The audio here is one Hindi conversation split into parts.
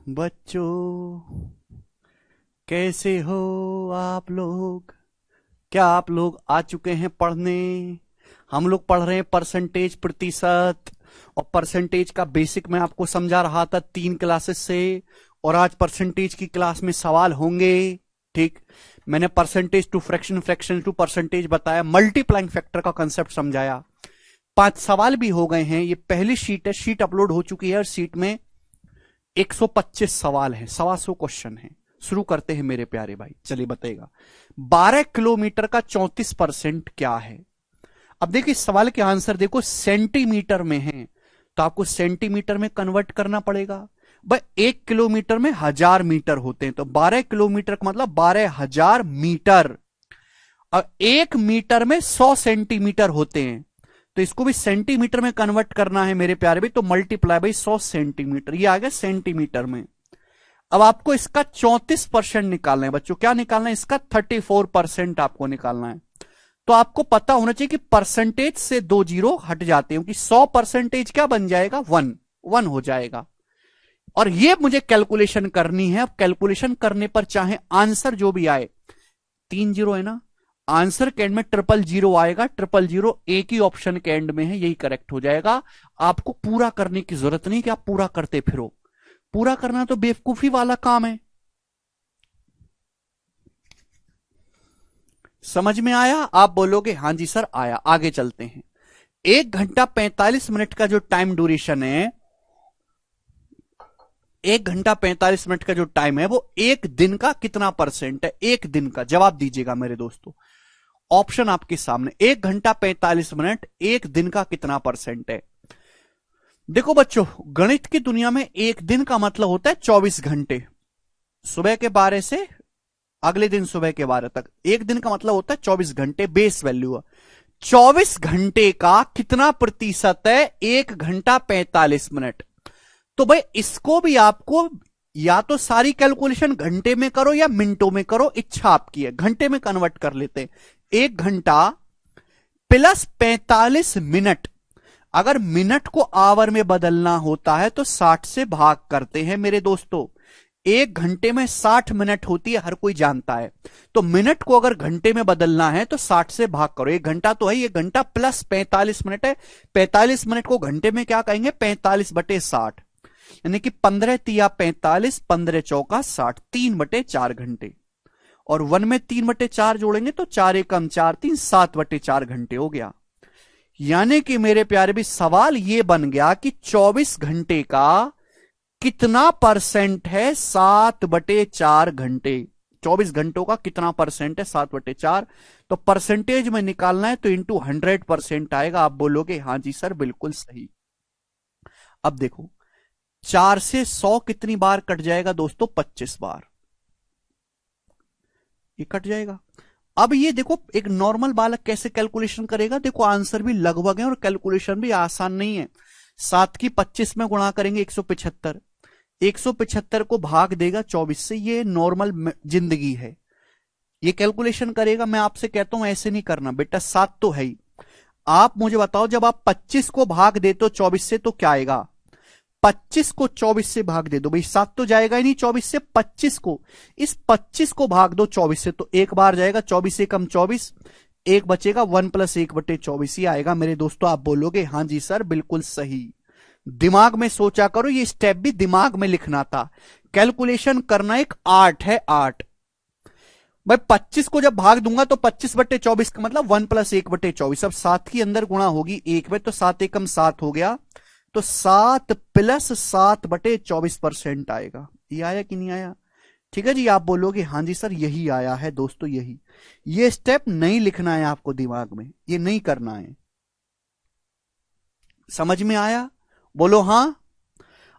बच्चों, कैसे हो आप लोग? क्या आप लोग आ चुके हैं पढ़ने? हम लोग पढ़ रहे हैं परसेंटेज, प्रतिशत। और परसेंटेज का बेसिक मैं आपको समझा रहा था 3 क्लासेस से। और आज परसेंटेज की क्लास में सवाल होंगे। ठीक, मैंने percentage to fraction, fraction to percentage बताया, मल्टीप्लाइंग फैक्टर का कंसेप्ट समझाया। 5 सवाल भी हो गए हैं। ये पहली शीट है, शीट अपलोड हो चुकी है और शीट में 125 सवाल हैं, 125 क्वेश्चन हैं। शुरू करते हैं मेरे प्यारे भाई, चलिए बताइएगा। 12 किलोमीटर का 34% क्या है? अब देखिए सवाल के आंसर देखो, सेंटीमीटर में है तो आपको सेंटीमीटर में कन्वर्ट करना पड़ेगा। भाई 1 किलोमीटर में 1000 मीटर होते हैं, तो 12 किलोमीटर का मतलब 12,000 मीटर। और 1 मीटर में 100 सेंटीमीटर होते हैं, तो इसको भी सेंटीमीटर में कन्वर्ट करना है मेरे प्यारे भाई, तो मल्टीप्लाई बाई 100 सेंटीमीटर, ये आ गया सेंटीमीटर में। अब आपको इसका 34% निकालना है बच्चों। क्या निकालना है? इसका 34% आपको निकालना है। तो आपको पता होना चाहिए कि परसेंटेज से 2 जीरो हट जाते हैं, क्योंकि 100% क्या बन जाएगा? 1 हो जाएगा। और ये मुझे कैलकुलेशन करनी है। अब कैलकुलेशन करने पर चाहे आंसर जो भी आए, 3 जीरो है ना, आंसर के एंड में 000 आएगा। 000 एक ही ऑप्शन के एंड में है, यही करेक्ट हो जाएगा। आपको पूरा करने की जरूरत नहीं कि आप पूरा करते फिरो। पूरा करना तो बेवकूफी वाला काम है। समझ में आया? आप बोलोगे हां जी सर आया। आगे चलते हैं। 1 घंटा 45 मिनट का जो टाइम ड्यूरेशन है, 1 घंटा 45 मिनट का जो टाइम है, वो एक दिन का कितना परसेंट है? एक दिन का जवाब दीजिएगा मेरे दोस्तों। ऑप्शन आपके सामने, 1 घंटा 45 मिनट एक दिन का कितना परसेंट है? देखो बच्चों, गणित की दुनिया में एक दिन का मतलब होता है 24 घंटे। सुबह के 12 से अगले दिन सुबह के 12 तक। एक दिन का मतलब होता है 24 घंटे, बेस वैल्यू है। 24 घंटे का कितना प्रतिशत है? 1 घंटा 45 मिनट। तो भाई इसको भी आपको या तो सारी कैलकुलेशन घंटे में करो या मिनटों में करो, इच्छा आपकी है। घंटे में कन्वर्ट कर लेते हैं। 1 घंटा प्लस 45 मिनट। अगर मिनट को आवर में बदलना होता है तो 60 से भाग करते हैं मेरे दोस्तों। 1 घंटे में 60 मिनट होती है, हर कोई जानता है। तो मिनट को अगर घंटे में बदलना है तो 60 से भाग करो। 1 घंटा तो है, 1 घंटा प्लस 45 मिनट है। 45 मिनट को घंटे में क्या कहेंगे? 45/60, यानी कि 15 तिया 45, 15 चौका 60, 3/4 घंटे। और 1 में 3/4 जोड़ेंगे तो 4 एकम 4 3, 7/4 घंटे हो गया। यानी कि मेरे प्यारे भी सवाल ये बन गया कि 24 घंटे का कितना परसेंट है? 7/4 घंटे। 24 घंटों का कितना परसेंट है? 7/4। तो परसेंटेज में निकालना है तो इंटू 100% आएगा। आप बोलोगे हां जी सर बिल्कुल सही। अब देखो 4 से 100 कितनी बार कट जाएगा दोस्तों? 25 बार ये कट जाएगा। अब ये देखो एक नॉर्मल बालक कैसे कैलकुलेशन करेगा। देखो आंसर भी लगभग है और कैलकुलेशन भी आसान नहीं है। 7 की 25 में गुणा करेंगे 175, 175 को भाग देगा 24 से। ये नॉर्मल जिंदगी है, ये कैलकुलेशन करेगा। मैं आपसे कहता हूं ऐसे नहीं करना बेटा, 7 तो है ही। आप मुझे बताओ, जब आप 25 को भाग देते हो 24 से तो क्या आएगा? 25 को 24 से भाग दे दो भाई, 7 तो जाएगा ही नहीं 24 से। 25 को, इस 25 को भाग दो 24 से तो एक बार जाएगा। 24 एकम 24, एक बचेगा 1 + 1/24 ही आएगा मेरे दोस्तों। आप बोलोगे हां जी सर बिल्कुल सही। दिमाग में सोचा करो, ये स्टेप भी दिमाग में लिखना था। कैलकुलेशन करना एक आर्ट है, आर्ट। भाई 25 को जब भाग दूंगा तो 25/24 का मतलब 1 + 1/24। अब 7 की अंदर गुणा होगी 1 में, तो 7 एकम 7 हो गया। तो 7 + 7/24% आएगा। ये आया कि नहीं आया? ठीक है जी। आप बोलोगे हां जी सर यही आया है दोस्तों, यही। ये स्टेप नहीं लिखना है आपको दिमाग में, ये नहीं करना है। समझ में आया? बोलो हां।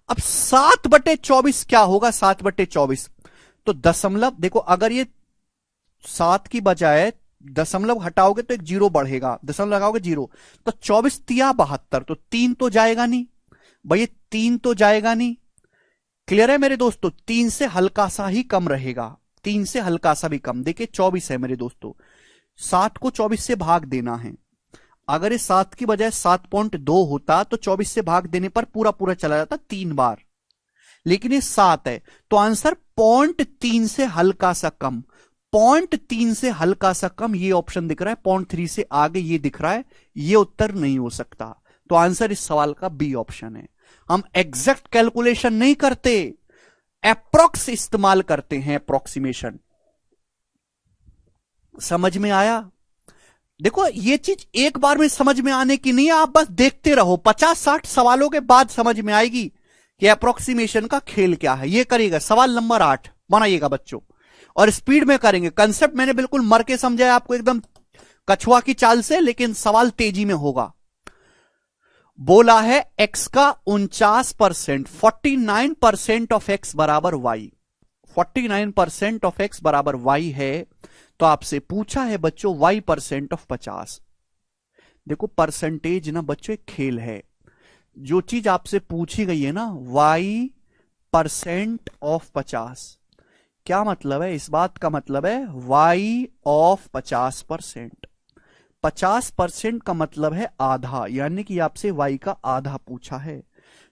अब 7/24 क्या होगा? 7/24 तो दशमलव, देखो अगर ये 7 की बजाय दशमलव हटाओगे तो एक जीरो बढ़ेगा, दशमलव लगाओगे 0, तो 24 तिया 72, तो 3 तो जाएगा नहीं भाई, 3 तो जाएगा नहीं। क्लियर है मेरे दोस्तों? 3 से हल्का सा ही कम रहेगा, 3 से हल्का सा भी कम। देखिए 24 है मेरे दोस्तों, 7 को 24 से भाग देना है। अगर ये 7 की बजाय 7.2 होता तो 24 से भाग देने पर पूरा पूरा चला जाता 3 बार। लेकिन ये 7 है, तो आंसर 0.3 से हल्का सा कम, 0.3 से हल्का सा कम ये ऑप्शन दिख रहा है, 0.3 से आगे ये दिख रहा है, ये उत्तर नहीं हो सकता। तो आंसर इस सवाल का बी ऑप्शन है। हम एग्जैक्ट कैलकुलेशन नहीं करते, अप्रोक्स इस्तेमाल करते हैं, अप्रोक्सीमेशन। समझ में आया? देखो ये चीज एक बार में समझ में आने की नहीं है, आप बस देखते रहो, 50-60 सवालों के बाद समझ में आएगी कि अप्रोक्सीमेशन का खेल क्या है। ये करिएगा, सवाल नंबर 8 बनाइएगा बच्चों, और स्पीड में करेंगे। कंसेप्ट मैंने बिल्कुल मर के समझाया आपको, एकदम कछुआ की चाल से, लेकिन सवाल तेजी में होगा। बोला है x का 49%, 49% ऑफ x बराबर y, 49% ऑफ x बराबर y है। तो आपसे पूछा है बच्चों y% ऑफ 50। देखो परसेंटेज ना बच्चों एक खेल है, जो चीज आपसे पूछी गई है ना y% ऑफ 50, क्या मतलब है इस बात का? मतलब है y ऑफ 50%। 50% का मतलब है आधा, यानी कि आपसे y का आधा पूछा है।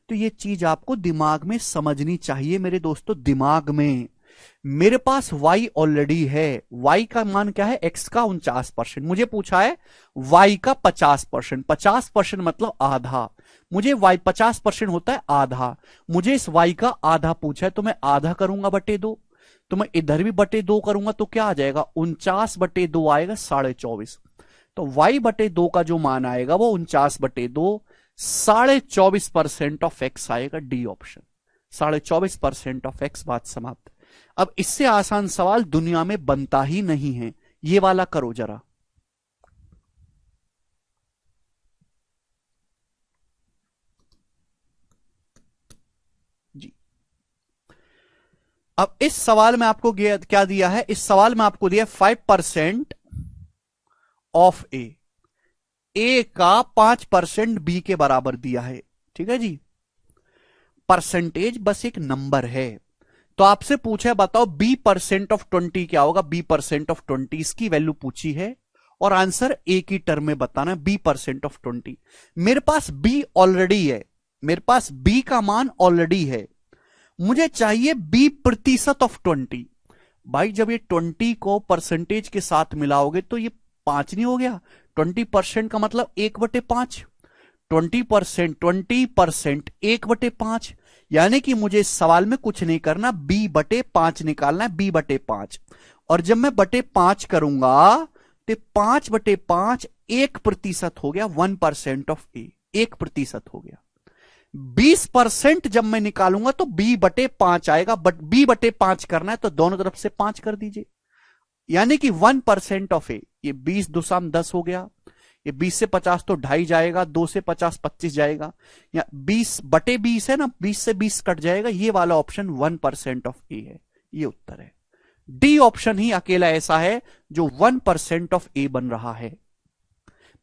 तो ये चीज आपको दिमाग में समझनी चाहिए मेरे दोस्तों, दिमाग में। मेरे पास y ऑलरेडी है, y का मान क्या है? x का 49%, मुझे पूछा है y का 50%, 50% मतलब आधा, मुझे y 50% होता है आधा, मुझे इस y का आधा पूछा है, तो मैं आधा करूंगा बटे 2, तो मैं इधर भी बटे 2 करूंगा, तो क्या आ जाएगा? 49/2 आएगा 24.5। तो y बटे 2 का जो मान आएगा वो 49/2, 24.5% ऑफ x आएगा, डी ऑप्शन, 24.5% ऑफ x। बात समाप्त। अब इससे आसान सवाल दुनिया में बनता ही नहीं है, ये वाला करो जरा। जी, अब इस सवाल में आपको क्या दिया है? इस सवाल में आपको दिया 5% ऑफ ए का 5% बी के बराबर दिया है, ठीक है जी। परसेंटेज बस एक नंबर है, तो आपसे पूछा है बताओ b% ऑफ 20 क्या होगा? b% ऑफ 20 इसकी वैल्यू पूछी है, और आंसर ए की टर्म में बताना है, b% ऑफ 20। मेरे पास b ऑलरेडी है, मेरे पास b का मान ऑलरेडी है, मुझे चाहिए b% ऑफ 20। भाई जब ये 20 को परसेंटेज के साथ मिलाओगे तो ये 5 नहीं हो गया? 20% का मतलब 1/5, 20%, 20% 1/5, यानी कि मुझे इस सवाल में कुछ नहीं करना, b/5 निकालना है, b/5। और जब मैं बटे 5 करूंगा तो 5/5 1% हो गया, 1% ऑफ ए, 1% हो गया। 20% जब मैं निकालूंगा तो b/5 आएगा, बट b/5 करना है तो दोनों तरफ से 5 कर दीजिए, यानी कि 1% ऑफ ए। ये 20 दूसरा 10 हो गया, ये 20 से 50 तो 2.5 जाएगा, 2 से 50 25 जाएगा, या 20/20 है ना, 20 से 20 कट जाएगा। ये वाला ऑप्शन 1% ऑफ ए है, ये उत्तर है। डी ऑप्शन ही अकेला ऐसा है जो 1% ऑफ ए बन रहा है।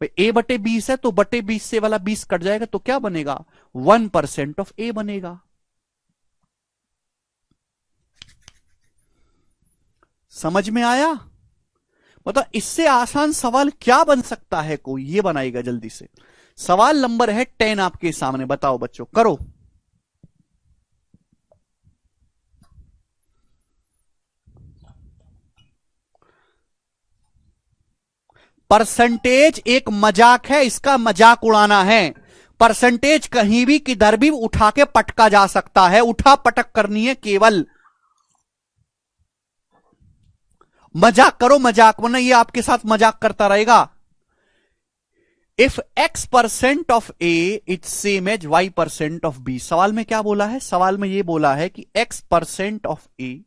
भाई a/20 है तो बटे 20 से वाला 20 कट जाएगा, तो क्या बनेगा? 1% ऑफ ए बनेगा। समझ में आया? मतलब इससे आसान सवाल क्या बन सकता है कोई? ये बनाएगा जल्दी से। सवाल नंबर है 10 आपके सामने, बताओ बच्चों, करो। परसेंटेज एक मजाक है, इसका मजाक उड़ाना है। परसेंटेज कहीं भी किधर भी उठा के पटका जा सकता है, उठा पटक करनी है केवल। मजाक करो, मजाक, वरना ये आपके साथ मजाक करता रहेगा। If x% of a is same as y% of b. सवाल में क्या बोला है? सवाल में ये बोला है कि x% of a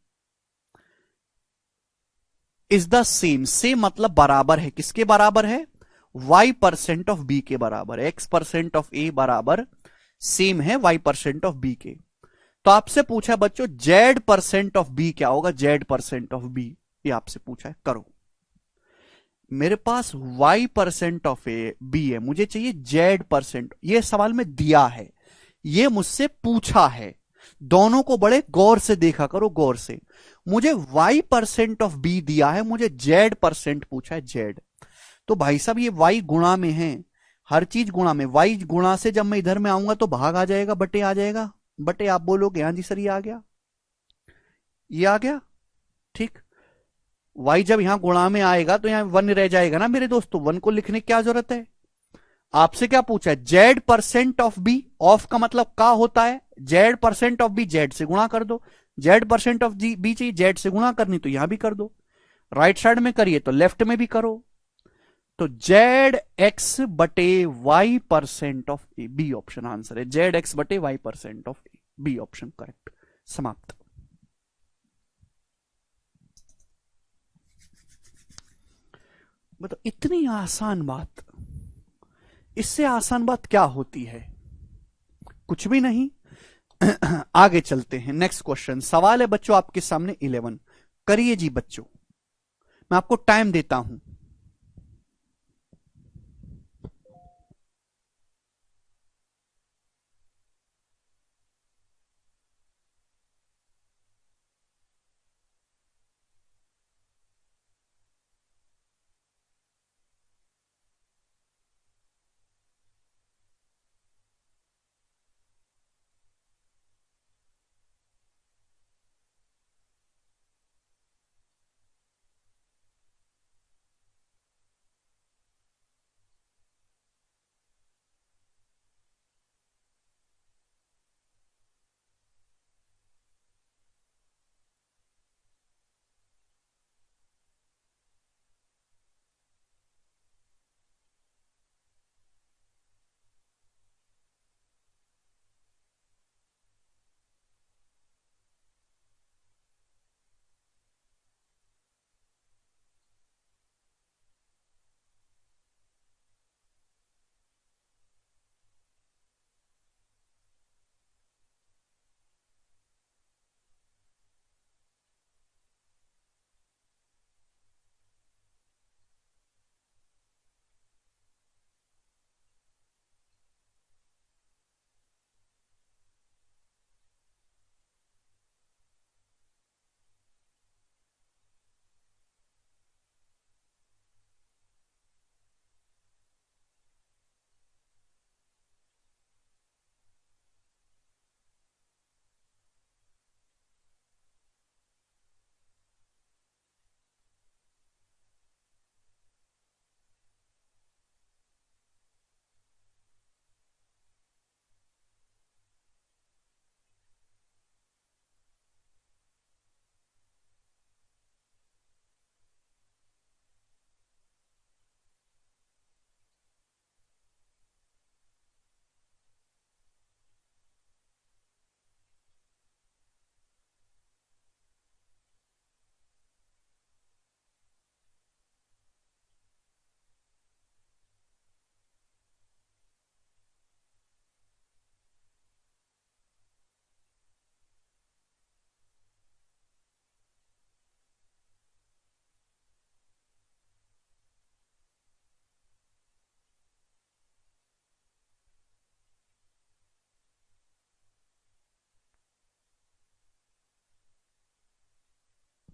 is the same, same मतलब बराबर है, किसके बराबर है? y% ऑफ बी के बराबर है। x% ऑफ ए बराबर सेम है y% ऑफ बी के। तो आपसे पूछा है बच्चों z% ऑफ बी क्या होगा? z% ऑफ बी, ये आपसे पूछा है, करो। मेरे पास y% ऑफ ए बी है, मुझे चाहिए z%। ये सवाल में दिया है, ये मुझसे पूछा है, दोनों को बड़े गौर से देखा करो, गौर से। मुझे y% ऑफ बी दिया है, मुझे z% पूछा है, z। तो भाई साहब ये y गुणा में है, हर चीज गुणा में, y गुणा से जब मैं इधर में आऊंगा तो भाग आ जाएगा, बटे आ जाएगा, बटे आप बोलोगे हाँ जी सर ये आ गया, ये आ गया, ठीक। y जब यहां गुणा में आएगा तो यहां 1 रह जाएगा ना मेरे दोस्तों, 1 को लिखने की क्या जरूरत है। आपसे क्या पूछा है, Z percent of B, of का मतलब का होता है, Z percent of B, Z से गुणा कर दो, जेड परसेंट ऑफ बी चाहिए, जेड से गुणा करनी तो यहां भी कर दो, राइट साइड में करिए तो लेफ्ट में भी करो, तो जेड एक्स बटे y percent of a, b option answer है, जेड एक्स बटे y percent of a, b option correct, समाप्त। मतलब इतनी आसान बात, इससे आसान बात क्या होती है, कुछ भी नहीं। आगे चलते हैं, नेक्स्ट क्वेश्चन, सवाल है बच्चों आपके सामने 11, करिए जी बच्चों, मैं आपको टाइम देता हूं।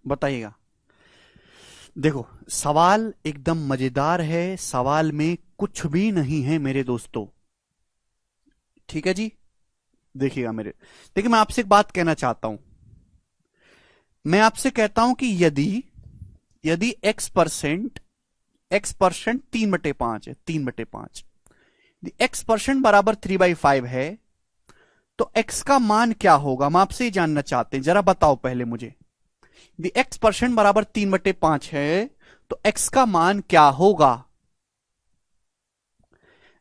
बताइएगा, देखो सवाल एकदम मजेदार है, सवाल में कुछ भी नहीं है मेरे दोस्तों, ठीक है जी। देखिएगा मेरे, देखिए मैं आपसे एक बात कहना चाहता हूं, मैं आपसे कहता हूं कि यदि यदि एक्स परसेंट 3/5 है, 3/5, एक्स परसेंट बराबर 3/5 है, तो एक्स का मान क्या होगा, हम आपसे ही जानना चाहते हैं, जरा बताओ पहले मुझे, यदि एक्स परसेंट बराबर 3/5 है तो एक्स का मान क्या होगा।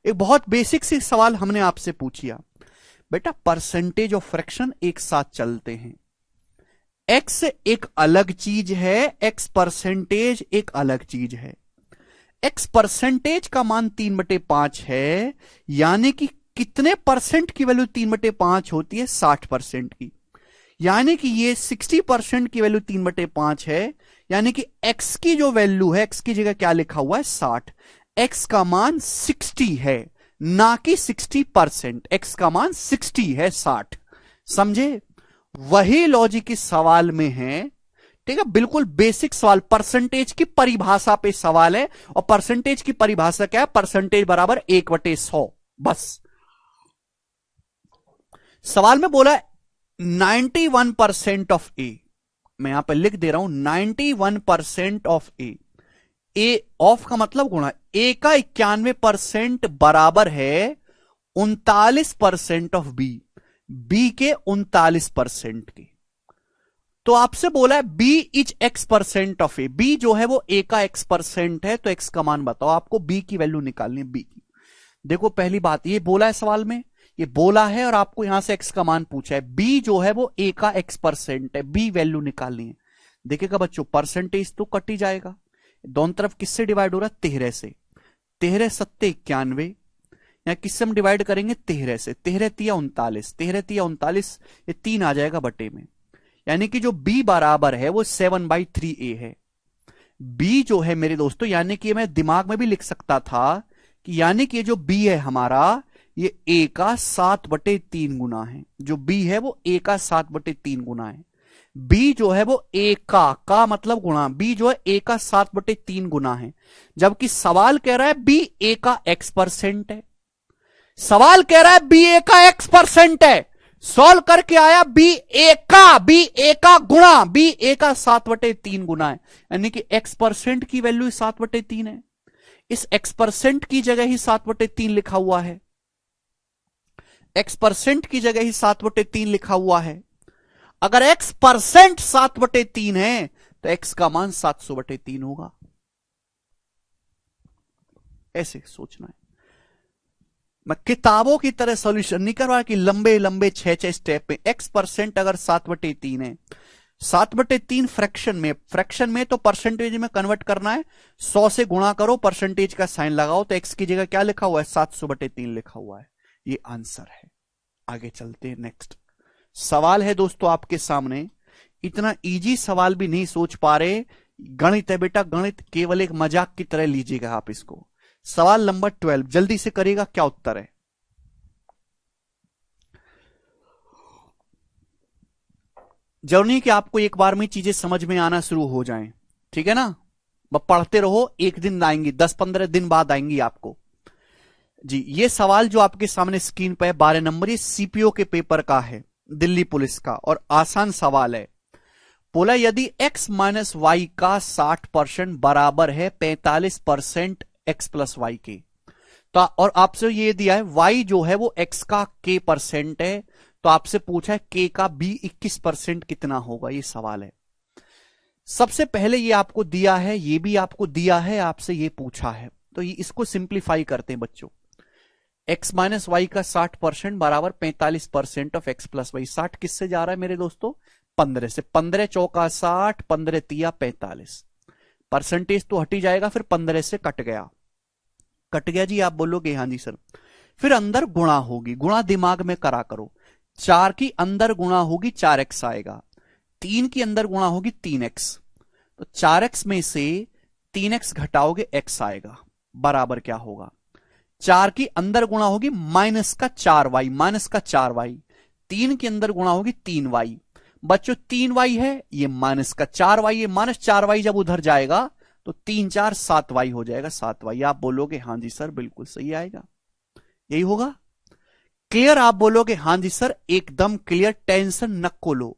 एक बहुत बेसिक सी सवाल हमने आपसे पूछिया, बेटा परसेंटेज और फ्रैक्शन एक साथ चलते हैं, एक्स एक अलग चीज है, एक्स परसेंटेज एक अलग चीज है। एक्स परसेंटेज का मान 3/5 है, यानी कि कितने परसेंट की वैल्यू 3/5 होती है, 60% की, यानी कि ये 60% की वैल्यू 3/5 है, यानी कि एक्स की जो वैल्यू है, एक्स की जगह क्या लिखा हुआ है 60, एक्स का मान 60 है, ना कि 60%, एक्स का मान 60 है, 60, समझे। वही लॉजिक इस सवाल में है, ठीक है, बिल्कुल बेसिक सवाल, परसेंटेज की परिभाषा पे सवाल है, और परसेंटेज की परिभाषा क्या है, परसेंटेज बराबर 1/100, बस। सवाल में बोला 91% ऑफ ए, मैं यहां पर लिख दे रहा हूं 91% ऑफ ए ऑफ का मतलब गुणा, ए का 91% बराबर है 39% ऑफ बी के 39% के। तो आपसे बोला है b is x% of a, b जो है वो ए का x% है, तो x का मान बताओ, आपको बी की वैल्यू निकालनी है, बी की। देखो पहली बात ये बोला है सवाल में, ये बोला है और आपको यहां से x का मान पूछा है, बी जो है वो ए का x% है, बी वैल्यू निकालनी है। देखिएगा बच्चों परसेंटेज तो कट ही जाएगा, दोनों तरफ किससे डिवाइड हो रहा है, 13 से, 13 सत्ते 91, या किससे हम डिवाइड करेंगे 13 से, 13 तिया 39, 13 तिया 39, ये 3 आ जाएगा बटे में, यानी कि जो b बराबर है वो 7/3a है। b जो है मेरे दोस्तों, यानी कि मैं दिमाग में भी लिख सकता था कि यानी कि जो b है हमारा, ये a का 7/3 गुना है, जो b है वो a का 7/3 गुना है। b जो है वो a का मतलब गुणा, b जो है a का 7/3 गुना है, जबकि सवाल कह रहा है b a का x% है, सवाल कह रहा है b a का x% है, सॉल्व करके आया b a का गुणा, b a का 7/3 गुना है, यानी कि x% की वैल्यू 7/3 है, इस x% की जगह ही 7/3 लिखा हुआ है, x% की जगह ही 7/3 लिखा हुआ है। अगर x% 7/3 है तो x का मान 700/3 होगा, ऐसे सोचना है। मैं किताबों की तरह सॉल्यूशन नहीं करवा कि लंबे लंबे 6 स्टेप में। x% अगर 7/3 है, 7/3 फ्रैक्शन में तो परसेंटेज में कन्वर्ट करना है, 100 से गुणा करो, परसेंटेज का साइन लगाओ, तो x की जगह क्या लिखा हुआ है, 700/3 लिखा हुआ है, ये आंसर है। आगे चलते हैं, नेक्स्ट सवाल है दोस्तों आपके सामने, इतना इजी सवाल भी नहीं सोच पा रहे, गणित है बेटा, गणित केवल एक मजाक की तरह लीजिएगा आप इसको। सवाल नंबर 12 जल्दी से करिएगा, क्या उत्तर है। जरूरी कि आपको एक बार में चीजें समझ में आना शुरू हो जाएं, ठीक है ना, पढ़ते रहो, एक दिन आएंगी, 10-15 दिन बाद आएंगी आपको जी। ये सवाल जो आपके सामने स्क्रीन पर है 12 नंबर, ये सीपीओ के पेपर का है, दिल्ली पुलिस का, और आसान सवाल है। बोला यदि x माइनस वाई का 60% बराबर है 45% x प्लस वाई के, तो और आपसे ये दिया है y जो है वो x का k% है, तो आपसे पूछा है k का b 21% कितना होगा, ये सवाल है। सबसे पहले ये आपको दिया है, ये भी आपको दिया है, आपसे ये पूछा है, तो ये इसको सिंप्लीफाई करते हैं बच्चों। x माइनस वाई का 60% बराबर 45% ऑफ x प्लस वाई, 60 किससे जा रहा है मेरे दोस्तों, 15 से, 15 चौका 60, 15 तिया 45, परसेंटेज तो हटी जाएगा, फिर 15 से कट गया जी, आप बोलोगे हाँ जी सर। फिर अंदर गुणा होगी, गुणा दिमाग में करा करो, 4 की अंदर गुणा होगी 4x आएगा, 3 की अंदर गुणा होगी 3x, तो 4x में से 3x घटाओगे x आएगा, बराबर क्या होगा, 4 की अंदर गुणा होगी माइनस का 4y, 3 के अंदर गुणा होगी 3y, बच्चों 3y है, ये माइनस का 4y है, माइनस 4y जब उधर जाएगा तो 3 4 7y हो जाएगा, 7y। आप बोलोगे हाँ जी सर बिल्कुल सही आएगा, यही होगा। क्लियर, आप बोलोगे हाँ जी सर एकदम क्लियर, टेंशन न को लो।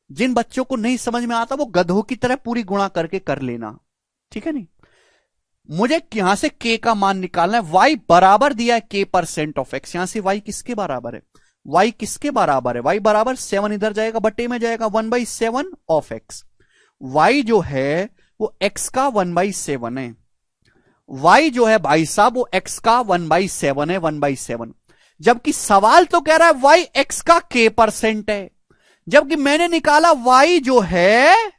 जिन बच्चों को नहीं समझ में आता वो गधों की तरह पूरी गुणा करके कर लेना, ठीक है नहीं। मुझे यहां से k का मान निकालना है, y बराबर दिया है k% ऑफ x, यहां से y किसके बराबर है, y किसके बराबर है, y बराबर 7 इधर जाएगा, बटे में जाएगा 1/7 ऑफ x, y जो है वो x का 1/7 है, y जो है भाई साहब वो x का 1/7 है, 1/7, जबकि सवाल तो कह रहा है y x का k% है, जबकि मैंने निकाला y जो है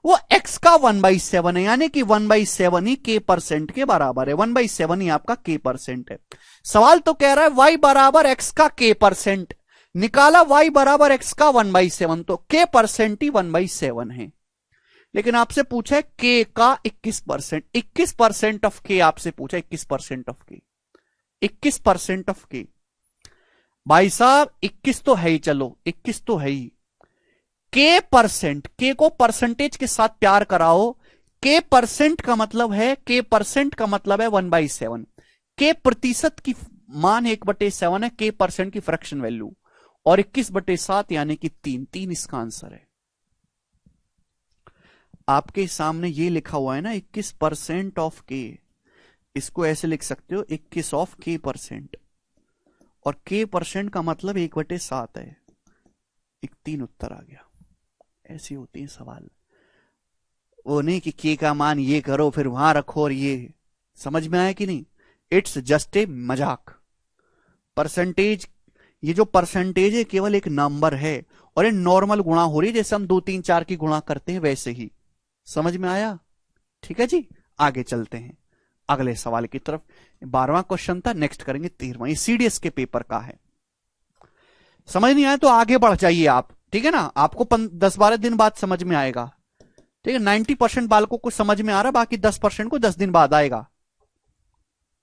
वो x का 1/7 है, यानी कि 1/7 ही k% के बराबर है, 1/7 ही आपका k% है। सवाल तो कह रहा है y बराबर x का k%, निकाला y बराबर x का 1/7, तो k% ही 1/7 है। लेकिन आपसे पूछा है k का 21%, 21% ऑफ k आपसे पूछा, 21% ऑफ k, 21% ऑफ k, भाई साहब 21 तो है ही, चलो 21 तो है ही, k%, k को परसेंटेज के साथ प्यार कराओ, k% का मतलब है, k% का मतलब है 1/7, k प्रतिशत की मान 1/7 है, k% की फ्रैक्शन वैल्यू, और 21/7 यानी कि 3 इसका आंसर है। आपके सामने ये लिखा हुआ है ना 21% ऑफ के, इसको ऐसे लिख सकते हो 21 ऑफ के परसेंट, और के परसेंट का मतलब 1/7 है। 3 उत्तर आ गया। ऐसी होती है सवाल, वो नहीं कि के का मान ये करो फिर वहां रखो और ये। समझ में आया कि नहीं? इट्स जस्ट ए मजाक। परसेंटेज, ये जो परसेंटेज है केवल एक नंबर है, और ये नॉर्मल गुणा हो रही है, जैसे हम 2 3 4 की गुणा करते हैं वैसे ही। समझ में आया? ठीक है जी, आगे चलते हैं अगले सवाल की तरफ। 12वां क्वेश्चन था, नेक्स्ट करेंगे 13वां। ये सीडीएस के पेपर का है। समझ नहीं आया तो आगे बढ़ जाइए आप, ठीक है ना? आपको 10-12 दिन बाद समझ में आएगा, ठीक है? 90% बालकों को समझ में आ रहा, बाकी 10% को 10 दिन बाद आएगा।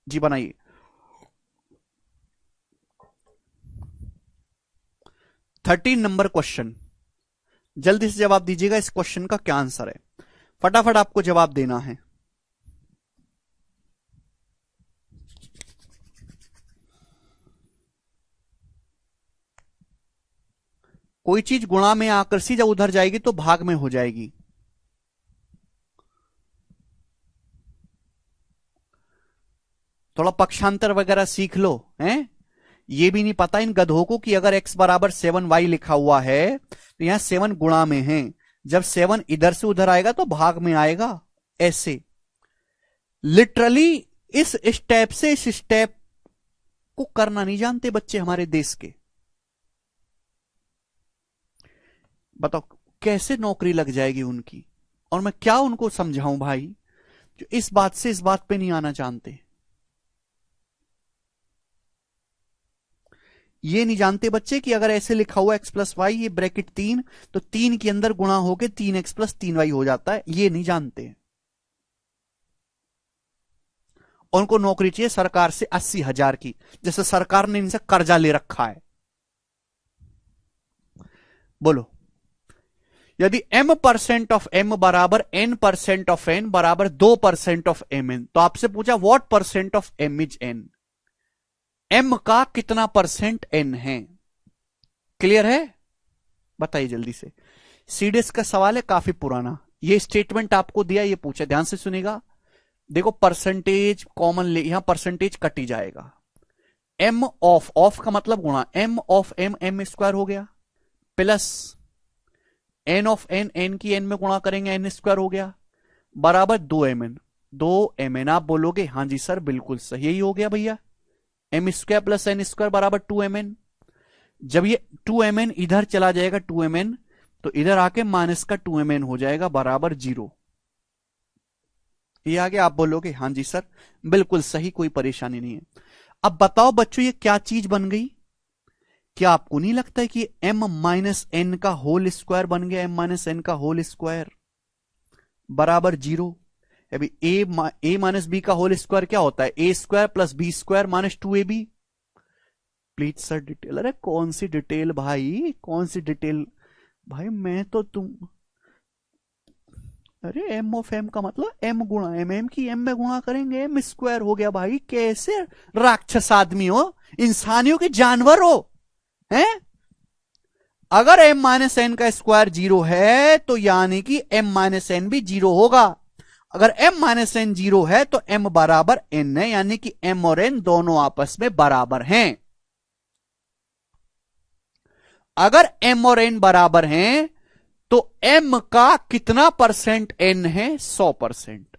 जी बनाइए। 13 नंबर क्वेश्चन, जल्दी से जवाब दीजिएगा। इस क्वेश्चन का क्या आंसर है? फटाफट आपको जवाब देना है। कोई चीज गुणा में आकर सी जब उधर जाएगी तो भाग में हो जाएगी। थोड़ा पक्षांतर वगैरह सीख लो, हैं? ये भी नहीं पता इन गधों को कि अगर x बराबर 7y लिखा हुआ है तो यहां 7 गुणा में है, जब 7 इधर से उधर आएगा तो भाग में आएगा। ऐसे लिटरली इस स्टेप से इस स्टेप को करना नहीं जानते बच्चे हमारे देश के। बताओ कैसे नौकरी लग जाएगी उनकी, और मैं क्या उनको समझाऊं भाई जो इस बात से इस बात पे नहीं आना जानते। ये नहीं जानते बच्चे कि अगर ऐसे लिखा हुआ x+y, ये ब्रैकेट 3, तो 3 के अंदर गुणा होके 3x + 3y हो जाता है। ये नहीं जानते। उनको नौकरी चाहिए सरकार से 80,000 की, जैसे सरकार ने इनसे कर्जा ले रखा है। बोलो, यदि m% ऑफ m बराबर n% ऑफ n बराबर 2% ऑफ mn, तो आपसे पूछा what % of m is n, m का कितना परसेंट n है? क्लियर है? बताइए जल्दी से। सीडीएस का सवाल है, काफी पुराना। ये स्टेटमेंट आपको दिया, ये पूछा, ध्यान से सुनेगा। देखो परसेंटेज कॉमन ले, यहां परसेंटेज कटी जाएगा। m ऑफ का मतलब गुणा, m ऑफ m स्क्वायर हो गया, प्लस n ऑफ n की n में गुणा करेंगे n स्क्वायर हो गया, बराबर 2mn। आप बोलोगे हाँ जी सर बिल्कुल सही, यही हो गया भैया। m square plus n square बराबर 2mn। जब ये 2mn इधर चला जाएगा 2mn, तो इधर आके माइनस का 2mn हो जाएगा बराबर 0। ये आगे आप बोलोगे हाँ जी सर बिल्कुल सही, कोई परेशानी नहीं है। अब बताओ बच्चों ये क्या चीज बन गई? क्या आपको नहीं लगता है कि m-n का होल स्क्वायर बन गया? m-n का होल स्क्वायर बराबर 0। अभी a माइनस बी का होल स्क्वायर क्या होता है? a square plus b square minus 2ab। Please sir detail. अरे कौन सी डिटेल भाई, कौन सी डिटेल भाई? मैं तो तुम, अरे m ऑफ m का मतलब m गुणा m की m में गुणा करेंगे m स्क्वायर हो गया भाई। कैसे राक्षस आदमी हो, इंसानियों के जानवर हो हैं? अगर m-n का स्क्वायर 0 है तो यानी कि m-n भी 0 होगा। अगर m-n 0 है तो m बराबर n है, यानी कि m और n दोनों आपस में बराबर हैं। अगर m और n बराबर हैं तो m का कितना परसेंट n है? 100%।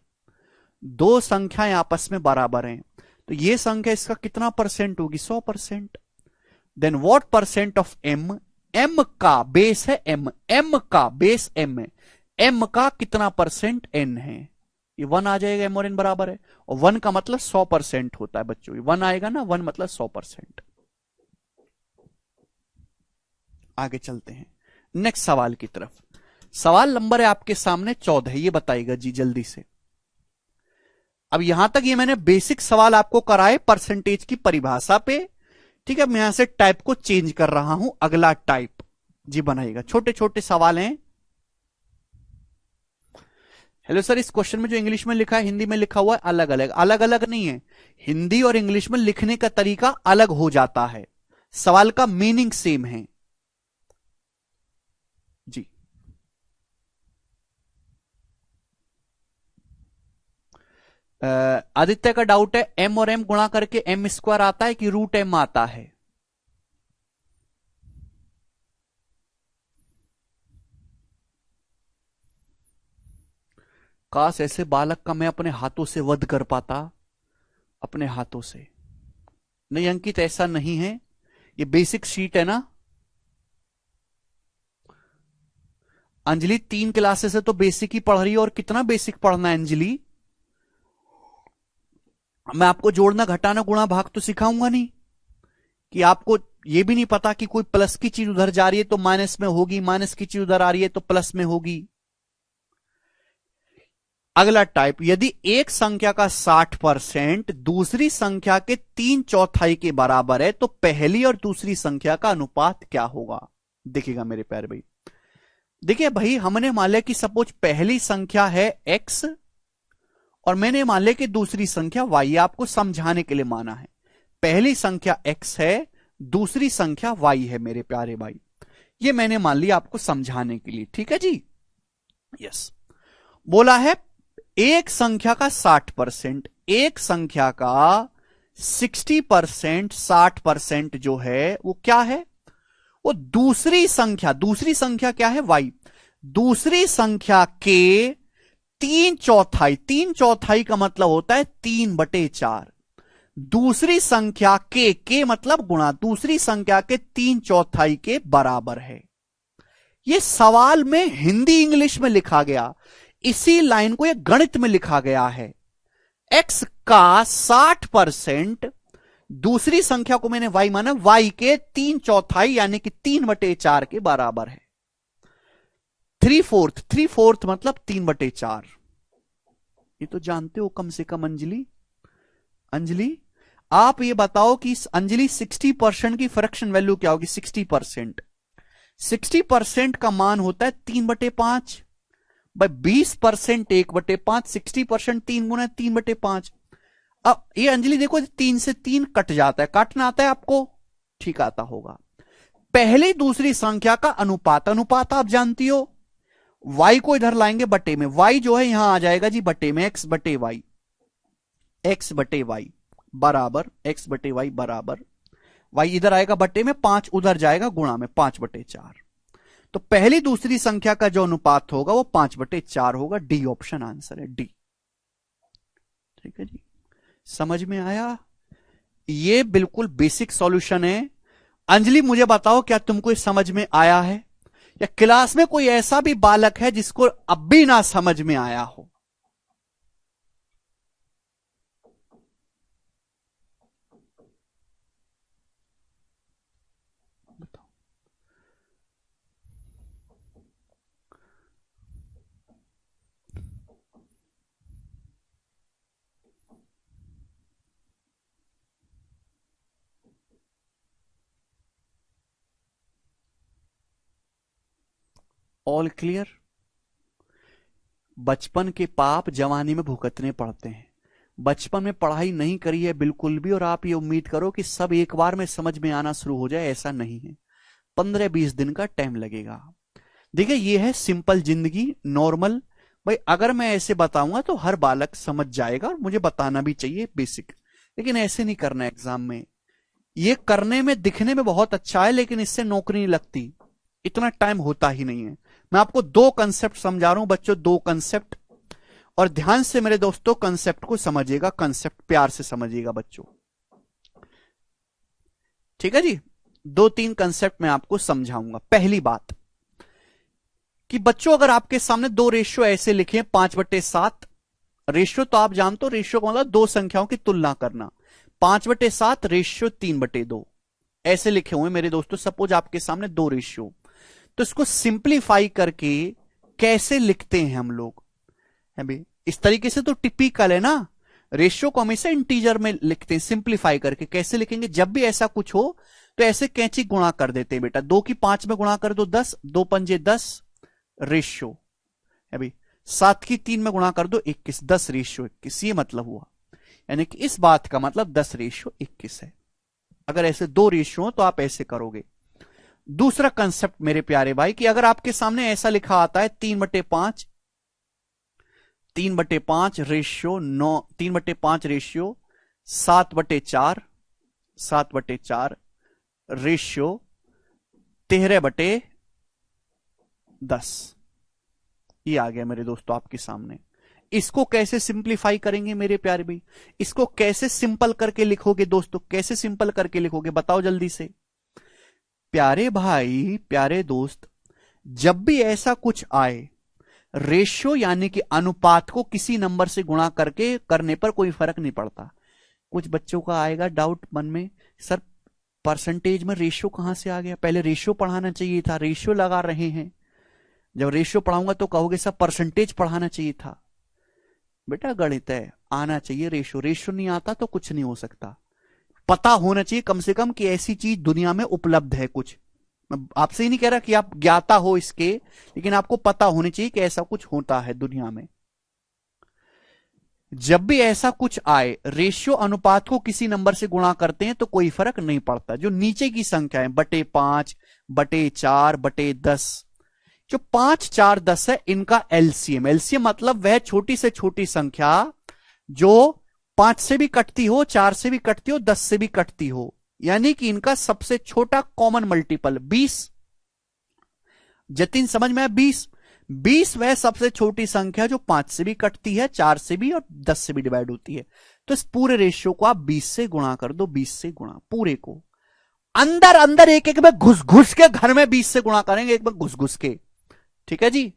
दो संख्याएं आपस में बराबर हैं तो यह संख्या इसका कितना परसेंट होगी? 100%। Then what percent of m? m का बेस है m का बेस m है, m का कितना परसेंट n है? ये 1 आ जाएगा, m और n बराबर है, और 1 का मतलब 100% होता है बच्चों। ये 1 आएगा ना, 1 मतलब 100%। आगे चलते हैं नेक्स्ट सवाल की तरफ। सवाल नंबर है आपके सामने 14, ये बताइएगा जी जल्दी से। अब यहां तक ये मैंने बेसिक सवाल आपको कराए परसेंटेज की परिभाषा पे, ठीक है। मैं यहां से टाइप को चेंज कर रहा हूं, अगला टाइप जी बनाइएगा। छोटे छोटे सवाल हैं। हेलो सर, इस क्वेश्चन में जो इंग्लिश में लिखा है हिंदी में लिखा हुआ है अलग अलग, अलग अलग नहीं है। हिंदी और इंग्लिश में लिखने का तरीका अलग हो जाता है, सवाल का मीनिंग सेम है जी। आदित्य का डाउट है m और m गुणा करके m² आता है कि √m आता है? काश ऐसे बालक का मैं अपने हाथों से वध कर पाता, अपने हाथों से। नहीं अंकित, ऐसा नहीं है, ये बेसिक शीट है ना। अंजलि 3 क्लासेस से तो बेसिक ही पढ़ रही है, और कितना बेसिक पढ़ना है अंजलि? मैं आपको जोड़ना घटाना गुणा भाग तो सिखाऊंगा नहीं, कि आपको ये भी नहीं पता कि कोई प्लस की चीज उधर जा रही है तो माइनस में होगी, माइनस की चीज उधर आ रही है तो प्लस में होगी। अगला टाइप, यदि एक संख्या का 60% दूसरी संख्या के 3/4 के बराबर है तो पहली और दूसरी संख्या का अनुपात क्या होगा? देखिएगा मेरे प्यारे भाई, देखिए भाई, हमने मान लिया कि सपोज पहली संख्या है x और मैंने मान लिया कि दूसरी संख्या y, आपको समझाने के लिए माना है। पहली संख्या x है, दूसरी संख्या y है मेरे प्यारे भाई, ये मैंने मान लिया आपको समझाने के लिए, ठीक है जी। यस, बोला है एक संख्या का 60%, एक संख्या का 60%, 60% जो है वो क्या है? वो दूसरी संख्या क्या है? y। दूसरी संख्या के 3/4, 3/4 का मतलब होता है 3/4। दूसरी संख्या के मतलब गुणा, दूसरी संख्या के 3/4 के बराबर है। ये सवाल में हिंदी इंग्लिश में लिखा गया, इसी लाइन को ये गणित में लिखा गया है। x का 60%, दूसरी संख्या को मैंने y माना, y के 3/4 यानी कि 3/4 के बराबर है। 3/4, 3/4 मतलब 3/4, ये तो जानते हो कम से कम अंजलि। अंजलि आप ये बताओ कि अंजलि 60% की फ्रैक्शन वैल्यू क्या होगी? 60%, 60% का मान होता है 3/5 भाई, 20% 1/5, 60% 3 गुना 3/5। अब ये अंजलि देखो, 3 से 3 कट जाता है, काटना आता है आपको? ठीक आता होगा। पहली दूसरी संख्या का अनुपात, अनुपात आप जानती हो, y को इधर लाएंगे बटे में, y जो है यहां आ जाएगा जी बटे में, x/y, x/y बराबर x/y बराबर, y इधर आएगा बटे में, 5 उधर जाएगा गुणा में, 5/4। तो पहली दूसरी संख्या का जो अनुपात होगा वो 5/4 होगा। डी ऑप्शन आंसर है, डी। ठीक है जी, समझ में आया? ये बिल्कुल बेसिक सॉल्यूशन है। अंजलि मुझे बताओ, क्या तुमको समझ में आया है, या क्लास में कोई ऐसा भी बालक है जिसको अब भी ना समझ में आया हो? All clear? बचपन के पाप जवानी में भुगतने पड़ते हैं। बचपन में पढ़ाई नहीं करी है बिल्कुल भी, और आप ये उम्मीद करो कि सब एक बार में समझ में आना शुरू हो जाए, ऐसा नहीं है। 15-20 दिन का टाइम लगेगा। देखिए ये है सिंपल जिंदगी, नॉर्मल। भाई अगर मैं ऐसे बताऊंगा तो हर बालक समझ जाएगा, और मुझे बताना भी चाहिए बेसिक, लेकिन ऐसे नहीं करना एग्जाम में। ये करने में दिखने में बहुत अच्छा है, लेकिन इससे नौकरी नहीं लगती, इतना टाइम होता ही नहीं है। मैं आपको 2 कंसेप्ट समझा रहा हूं बच्चों, 2 कंसेप्ट, और ध्यान से मेरे दोस्तों कंसेप्ट को समझिएगा, कंसेप्ट प्यार से समझिएगा बच्चों, ठीक है जी। 2-3 कंसेप्ट मैं आपको समझाऊंगा। पहली बात कि बच्चों अगर आपके सामने 2 रेशियो ऐसे लिखे, 5/7 रेशियो, तो आप जानते हो रेशियो का मतलब 2 संख्याओं की तुलना करना। 5/7 रेशियो 3/2 ऐसे लिखे हुए मेरे दोस्तों। सपोज आपके सामने 2 रेशियो, तो इसको सिंप्लीफाई करके कैसे लिखते हैं हम लोग? है भाई इस तरीके से तो टिपिकल है ना, रेशियो को हमेशा इंटीजर में लिखते हैं। सिंप्लीफाई करके कैसे लिखेंगे? जब भी ऐसा कुछ हो तो ऐसे कैंची गुणा कर देते हैं बेटा। 2 की 5 में गुणा कर दो 10, 2 पंजे 10 रेशियो, है भाई 7 की 3 में गुणा कर दो 21, 10 रेशियो 21, ये मतलब हुआ। यानी कि इस बात का मतलब 10 रेशियो 21 है। अगर ऐसे दो रेशियो हो तो आप ऐसे करोगे। दूसरा कंसेप्ट मेरे प्यारे भाई कि अगर आपके सामने ऐसा लिखा आता है 3/5 3/5 रेशियो 9 3/5 रेशियो 7/4 7/4 रेशियो 13/10, ये आ गया मेरे दोस्तों आपके सामने। इसको कैसे सिंप्लीफाई करेंगे मेरे प्यारे भाई, इसको कैसे सिंपल करके लिखोगे दोस्तों, कैसे सिंपल करके लिखोगे बताओ जल्दी से। प्यारे भाई प्यारे दोस्त, जब भी ऐसा कुछ आए, रेशियो यानी कि अनुपात को किसी नंबर से गुणा करके करने पर कोई फर्क नहीं पड़ता। कुछ बच्चों का आएगा डाउट मन में, सर परसेंटेज में रेशियो कहां से आ गया, पहले रेशियो पढ़ाना चाहिए था, रेशियो लगा रहे हैं। जब रेशियो पढ़ाऊंगा तो कहोगे सर परसेंटेज पढ़ाना चाहिए था। बेटा गणित है, आना चाहिए रेशियो, रेशियो नहीं आता तो कुछ नहीं हो सकता। पता होना चाहिए कम से कम कि ऐसी चीज दुनिया में उपलब्ध है कुछ। मैं आपसे ही नहीं कह रहा कि आप ज्ञाता हो इसके, लेकिन आपको पता होनी चाहिए कि ऐसा कुछ होता है दुनिया में। जब भी ऐसा कुछ आए, रेशियो अनुपात को किसी नंबर से गुणा करते हैं तो कोई फर्क नहीं पड़ता। जो नीचे की संख्या है बटे 5, बटे 4, बटे 10, जो 5, 4, 10 है, इनका एलसीएम, एलसीएम मतलब वह छोटी से छोटी संख्या जो 5 से भी कटती हो, 4 से भी कटती हो, 10 से भी कटती हो, यानी कि इनका सबसे छोटा कॉमन मल्टीपल 20। जतिन समझ में आया? 20 वह सबसे छोटी संख्या जो 5 से भी कटती है, 4 से भी और 10 से भी डिवाइड होती है। तो इस पूरे रेशियो को आप 20 से गुणा कर दो, 20 से गुणा, पूरे को अंदर अंदर एक एक में घुस घुस के घर में 20 से गुणा करेंगे, एक में घुस घुस के। ठीक है जी।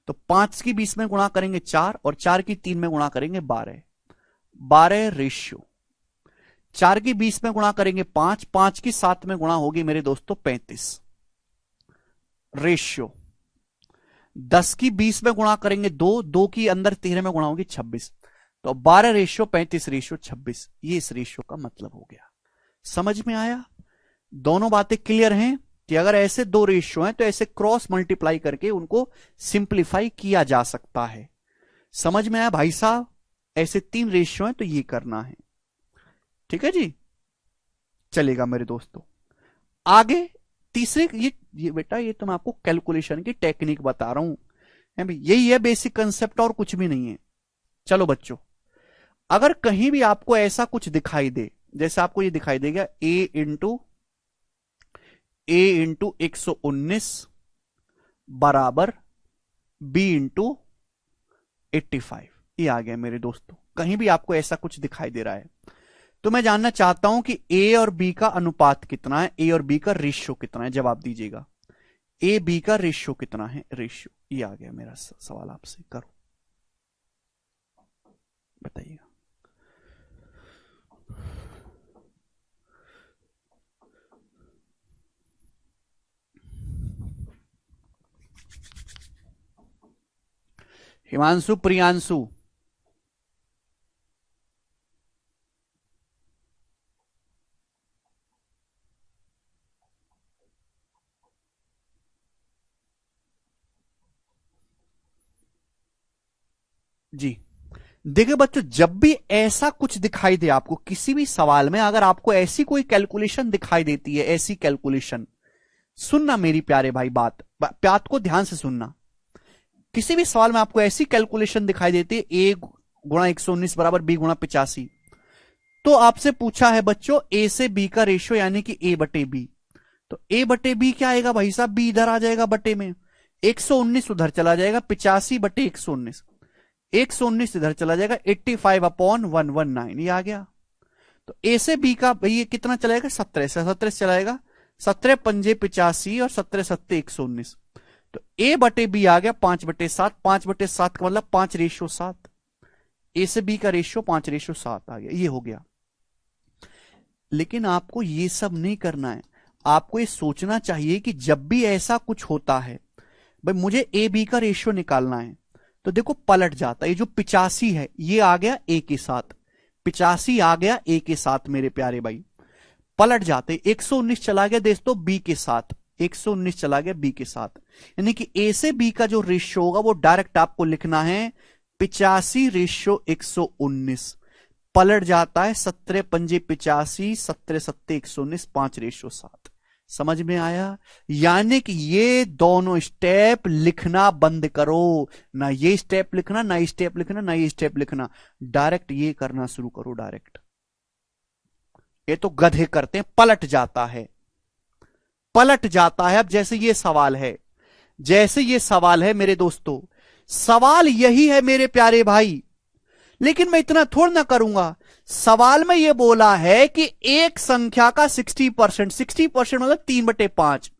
तो 5 की 20 में गुणा करेंगे 4 और 4 की 3 में गुणा करेंगे 12 रेशियो। 4 की 20 में गुणा करेंगे 5, 5 की 7 में गुणा होगी मेरे दोस्तों 35 रेशियो। 10 की 20 में गुणा करेंगे 2, 2 की अंदर 13 में गुणा होगी 26। तो 12 रेशियो 35 रेशियो 26, ये इस रेशियो का मतलब हो गया। समझ में आया? दोनों बातें क्लियर हैं कि अगर ऐसे दो रेशियो हैं तो ऐसे क्रॉस मल्टीप्लाई करके उनको सिंप्लीफाई किया जा सकता है। समझ में आया भाई साहब? ऐसे 3 रेशियो हैं तो ये करना है। ठीक है जी, चलेगा मेरे दोस्तों। आगे तीसरे, ये बेटा ये तो मैं आपको कैलकुलेशन की टेक्निक बता रहा हूं, यही है बेसिक कंसेप्ट और कुछ भी नहीं है। चलो बच्चों, अगर कहीं भी आपको ऐसा कुछ दिखाई दे, जैसे आपको ये दिखाई देगा a इंटू 119 बराबर b इंटू 85, ये आ गया मेरे दोस्तों। कहीं भी आपको ऐसा कुछ दिखाई दे रहा है तो मैं जानना चाहता हूं कि a और b का अनुपात कितना है, a और b का रेशियो कितना है, जवाब दीजिएगा। a b का रेशियो कितना है, रेशियो, ये आ गया मेरा सवाल आपसे, करो बताइएगा। हिमांशु, प्रियांशु, जी देखिए बच्चों, जब भी ऐसा कुछ दिखाई दे आपको किसी भी सवाल में, अगर आपको ऐसी कोई कैलकुलेशन दिखाई देती है, ऐसी कैलकुलेशन, सुनना मेरी प्यारे भाई, बात को ध्यान से सुनना। किसी भी सवाल में आपको ऐसी कैलकुलेशन दिखाई देती है a गुणा 119 बराबर b गुणा 85, तो आपसे पूछा है बच्चों a से b का रेशियो यानी कि a बटे b, तो a बटे b क्या आएगा भाई साहब, b इधर आ जाएगा बटे में, 119 उधर चला जाएगा, 85 बटे 119, 119 इधर चला जाएगा, 85/119, ये आ गया। तो a से b का ये कितना चलाएगा, 17 से 17 चलाएगा, 17 पंजे 85 और 17 सत्ते 119, तो a बटे b आ गया 5/7, 5/7 का मतलब 5:7, a से b का रेशियो 5:7 आ गया, ये हो गया। लेकिन आपको ये सब नहीं करना है, आपको ये सोचना चाहिए कि जब भी ऐसा कुछ होता है, भाई मुझे a b का रेशियो निकालना है, तो देखो पलट जाता है, ये जो 85 है ये आ गया a के साथ, 85 आ गया a के साथ मेरे प्यारे भाई, पलट जाते, 119 चला गया दोस्तों b के साथ, 119 चला गया b के साथ, यानी कि a से b का जो रेशियो होगा वो डायरेक्ट आपको लिखना है 85/119। पलट जाता है 17 पंजे 85, 17 सत्ते 119, 5:7। समझ में आया? यानी कि ये दोनों स्टेप लिखना बंद करो। ना ये स्टेप लिखना, ना ये स्टेप लिखना, ना ये स्टेप लिखना, डायरेक्ट ये करना शुरू करो डायरेक्ट। ये तो गधे करते हैं, पलट जाता है, पलट जाता है। अब जैसे ये सवाल है, जैसे ये सवाल है मेरे दोस्तों, सवाल यही है मेरे प्यारे भाई, लेकिन मैं इतना थोड़ा ना करूंगा। सवाल में यह बोला है कि एक संख्या का 60%, 60% मतलब 3/5,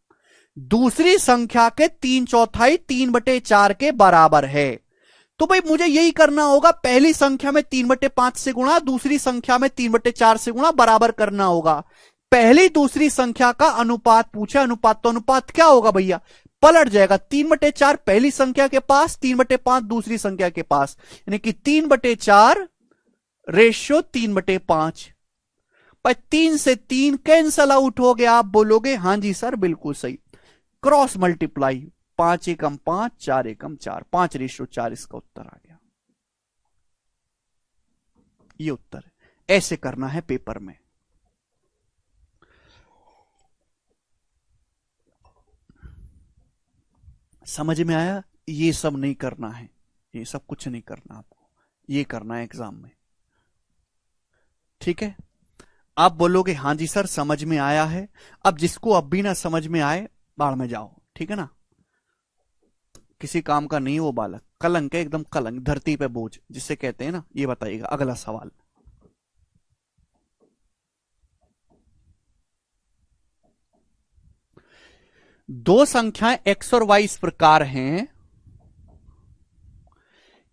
दूसरी संख्या के 3/4, 3/4 के बराबर है। तो भाई मुझे यही करना होगा, पहली संख्या में 3/5 से गुणा, दूसरी संख्या में 3/4 से गुणा, बराबर करना होगा। पहली दूसरी संख्या का अनुपात पूछा, अनुपात तो अनुपात क्या होगा भैया, पलट जाएगा। 3/4 पहली संख्या के पास, 3/5 दूसरी संख्या के पास, यानी कि 3/4 रेशियो 3/5। पर 3 से 3 कैंसल आउट हो गया। आप बोलोगे हां जी सर बिल्कुल सही, क्रॉस मल्टीप्लाई, 5 एकम 5, 4 एकम 4, 5:4 इसका उत्तर आ गया। ये उत्तर है। ऐसे करना है पेपर में। समझ में आया? ये सब नहीं करना है, ये सब कुछ नहीं करना आपको, ये करना है एग्जाम में। ठीक है? आप बोलोगे हां जी सर समझ में आया है। अब जिसको अब भी ना समझ में आए, बाढ़ में जाओ। ठीक है ना? किसी काम का नहीं वो बालक, कलंक है एकदम, कलंक, धरती पे बोझ जिसे कहते हैं ना। ये बताइएगा अगला सवाल। दो संख्याएं x और y इस प्रकार हैं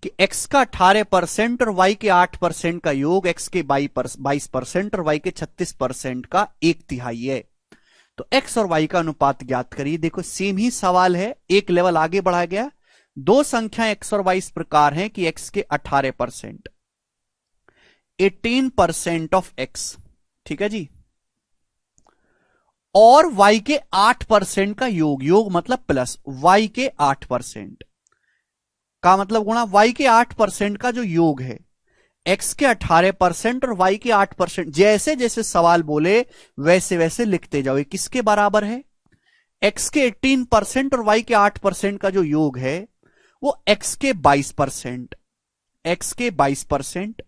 कि x का 18% और y के 8% का योग x के 22% और y के 36% का 1/3 है। तो x और y का अनुपात ज्ञात करिए। देखो सेम ही सवाल है, एक लेवल आगे बढ़ाया गया। दो संख्याएं x और y इस प्रकार हैं कि x के 18%, 18% ऑफ x, ठीक है जी, और y के 8% का योग, योग मतलब प्लस, y के 8% का मतलब गुणा y के 8% का जो योग है, x के 18% और y के 8%। जैसे जैसे सवाल बोले वैसे वैसे लिखते जाओ। किसके बराबर है? x के 18% और y के 8% का जो योग है वो x के 22%, x के 22%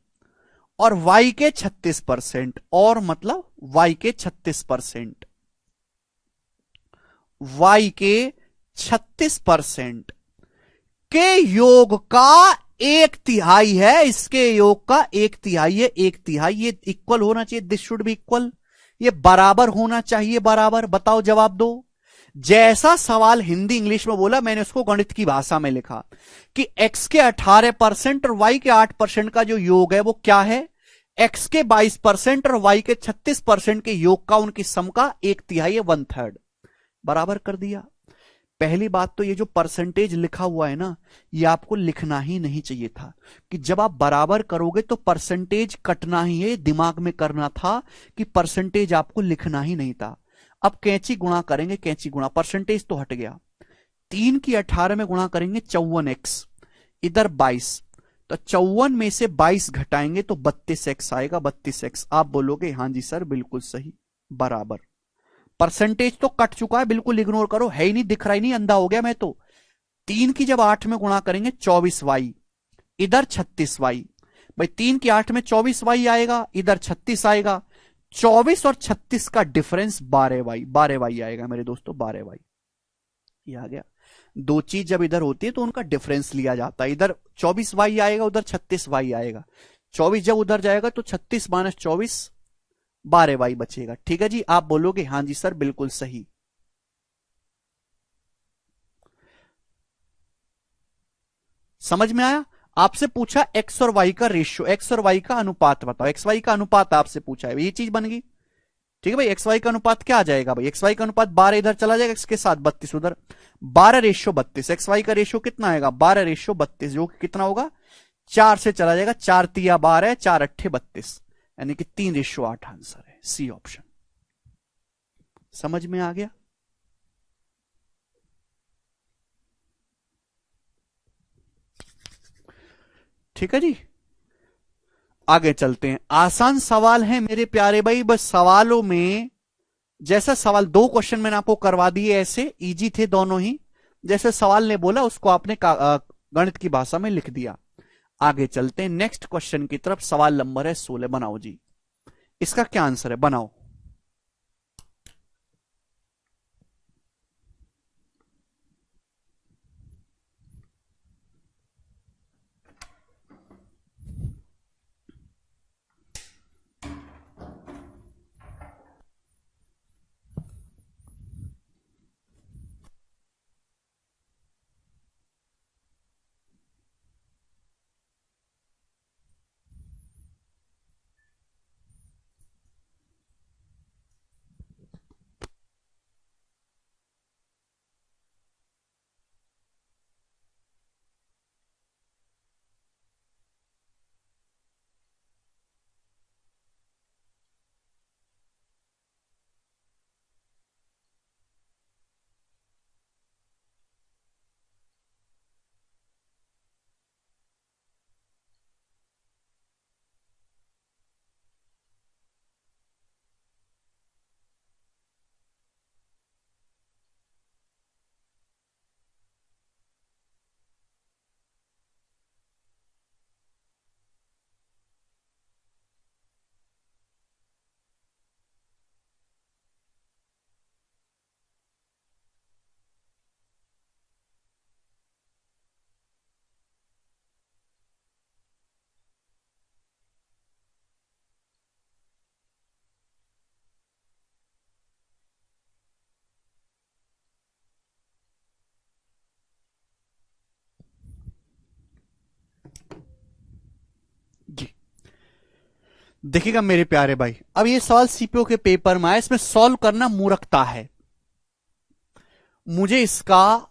और y के 36%, और मतलब y के 36%, y के 36% के योग का 1/3 है। इसके योग का 1/3 है, 1/3। ये इक्वल होना चाहिए, दिस शुड बी इक्वल, ये बराबर होना चाहिए, बराबर। बताओ जवाब दो। जैसा सवाल हिंदी इंग्लिश में बोला, मैंने उसको गणित की भाषा में लिखा कि x के 18% और y के 8% का जो योग है वो क्या है, x के 22% और y के 36% के योग का, उनकी सम का 1/3 है, 1/3। बराबर कर दिया। पहली बात तो ये जो परसेंटेज लिखा हुआ है ना, ये आपको लिखना ही नहीं चाहिए था। कि जब आप बराबर करोगे तो परसेंटेज कटना ही है, दिमाग में करना था कि परसेंटेज आपको लिखना ही नहीं था। अब कैंची गुणा करेंगे, कैंची गुणा, परसेंटेज तो हट गया। 3 की 18 में गुणा करेंगे 54x, इधर 22, तो 54 में से 22 घटाएंगे तो 32x आएगा, 32x। आप बोलोगे हां जी सर बिल्कुल सही, बराबर। परसेंटेज तो कट चुका है, बिल्कुल इग्नोर करो, है ही नहीं, दिख रहा ही नहीं, अंधा हो गया मैं तो। 3 की जब 8 में गुणा करेंगे 24y, इधर 36y। भाई 3 की 8 में 24y आएगा, इधर 36 आएगा, 24 और 36 का डिफरेंस 12y, 12y आएगा मेरे दोस्तों, 12y। ये आ गया। दो चीज जब इधर होती है तो उनका डिफरेंस लिया जाता है। इधर 24y आएगा, उधर 36y आएगा। 24 जब उधर जाएगा तो 36 - 24, 12y बचेगा। ठीक है जी? आप बोलोगे हां जी सर बिल्कुल सही। समझ में आया? आपसे पूछा x और y का रेशियो, x और y का अनुपात बताओ, एक्स वाई का अनुपात आपसे पूछा है, ये चीज बन गई। ठीक है भाई, एक्स वाई का अनुपात क्या आ जाएगा भाई, एक्स वाई का अनुपात 12 इधर चला जाएगा, इसके साथ 32 उधर, 12:32। एक्स वाई का रेशियो कितना आएगा, 12:32, जो कि कितना होगा, 4 से चला जाएगा, 4 तिया 12, 4 अट्ठे 32, यानी कि 3:8 आंसर है, सी ऑप्शन। समझ में आ गया? ठीक है जी? आगे चलते हैं। आसान सवाल है मेरे प्यारे भाई, बस सवालों में जैसा सवाल, दो क्वेश्चन मैंने आपको करवा दिए, ऐसे इजी थे दोनों ही, जैसे सवाल ने बोला उसको आपने गणित की भाषा में लिख दिया। आगे चलते हैं नेक्स्ट क्वेश्चन की तरफ। सवाल नंबर है 16। बनाओ जी, इसका क्या आंसर है, बनाओ। जी देखिएगा मेरे प्यारे भाई, अब ये सवाल सीपीओ के पेपर में आया, इसमें सॉल्व करना मूर्खता है। मुझे इसका,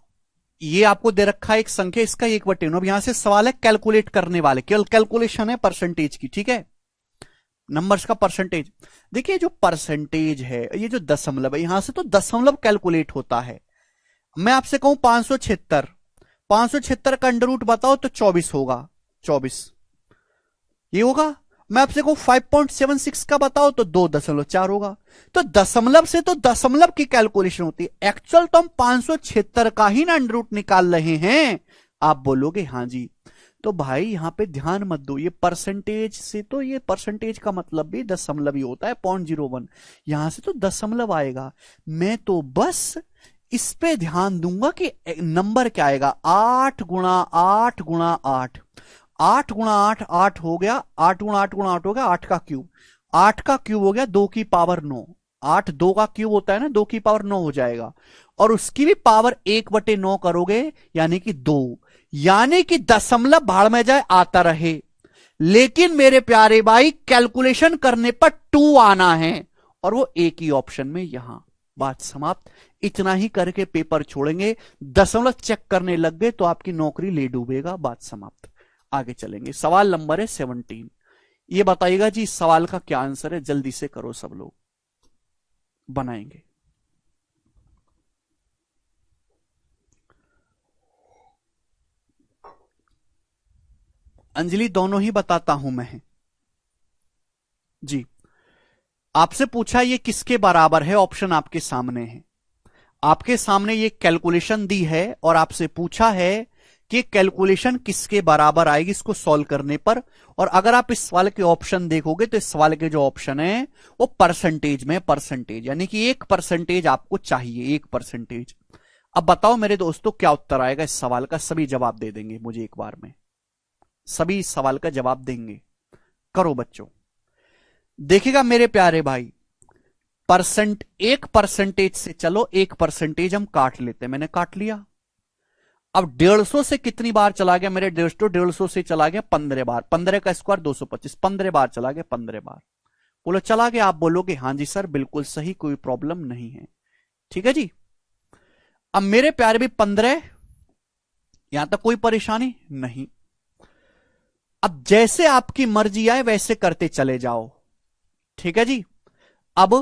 ये आपको दे रखा है एक संख्या, इसका 1/9। अब यहां से सवाल है कैलकुलेट करने वाले, केवल कैलकुलेशन है परसेंटेज की, ठीक है, नंबर्स का परसेंटेज। देखिए जो परसेंटेज है, ये जो दशमलव है, यहां से तो दशमलव कैलकुलेट होता है। मैं आपसे कहूं 576, 576 का अंडर रूट बताओ तो 24 होगा, 24 ये होगा। मैं आपसे कहूं 5.76 का बताओ तो 2.4 होगा। तो दशमलव से तो दशमलव की कैलकुलेशन होती है, एक्चुअल तो हम 576 का ही ना अंडर रूट निकाल रहे हैं। आप बोलोगे हाँ जी, तो भाई यहां पे ध्यान मत दो, ये परसेंटेज से तो, ये परसेंटेज का मतलब भी दशमलव ही होता है, 0.01, यहां से तो दशमलव आएगा। मैं तो बस इस पे ध्यान दूंगा कि नंबर क्या आएगा, 8 गुणा 8 गुणा 8, 8 गुणा 8, 8 हो गया, 8 गुणा 8 गुणा 8 हो गया, 8 का क्यूब, 8 का क्यूब हो गया 2 की पावर 9, 8 2 का क्यूब होता है ना, 2 की पावर 9 हो जाएगा, और उसकी भी पावर 1/9 करोगे यानी कि 2, यानी कि दशमलव भाड़ में जाए आता रहे, लेकिन मेरे प्यारे भाई कैलकुलेशन करने पर 2 आना है, और वो एक ही ऑप्शन में यहां। बात समाप्त। इतना ही करके पेपर छोड़ेंगे, दशमलव चेक करने लग गए तो आपकी नौकरी ले डूबेगा। बात समाप्त। आगे चलेंगे, सवाल नंबर है 17। ये बताइएगा जी इस सवाल का क्या आंसर है, जल्दी से करो सब लोग, बनाएंगे। अंजलि दोनों ही बताता हूं मैं जी। आपसे पूछा ये किसके बराबर है, ऑप्शन आपके सामने है, आपके सामने ये कैलकुलेशन दी है, और आपसे पूछा है कि कैलकुलेशन किसके बराबर आएगी इसको सॉल्व करने पर। और अगर आप इस सवाल के ऑप्शन देखोगे तो इस सवाल के जो ऑप्शन है वो परसेंटेज में, परसेंटेज यानी कि 1% आपको चाहिए, 1%। अब बताओ मेरे दोस्तों क्या उत्तर आएगा इस सवाल का, सभी जवाब दे देंगे मुझे एक बार में, सभी इस सवाल का जवाब देंगे, करो बच्चों। देखिएगा मेरे प्यारे भाई, 1% से चलो 1% हम काट लेते हैं, मैंने काट लिया। अब 150 से कितनी बार चला गया मेरे दोस्तों, 150 से चला गया 15 बार, 15 का स्क्वायर 225, 15 बार चला गया, 15 बार। बोलो चला गया, आप बोलोगे हाँ जी सर बिल्कुल सही, कोई प्रॉब्लम नहीं है, ठीक है जी। अब मेरे प्यारे भी 15, यहां तक कोई परेशानी नहीं। अब जैसे आपकी मर्जी आए वैसे करते चले जाओ, ठीक है जी। अब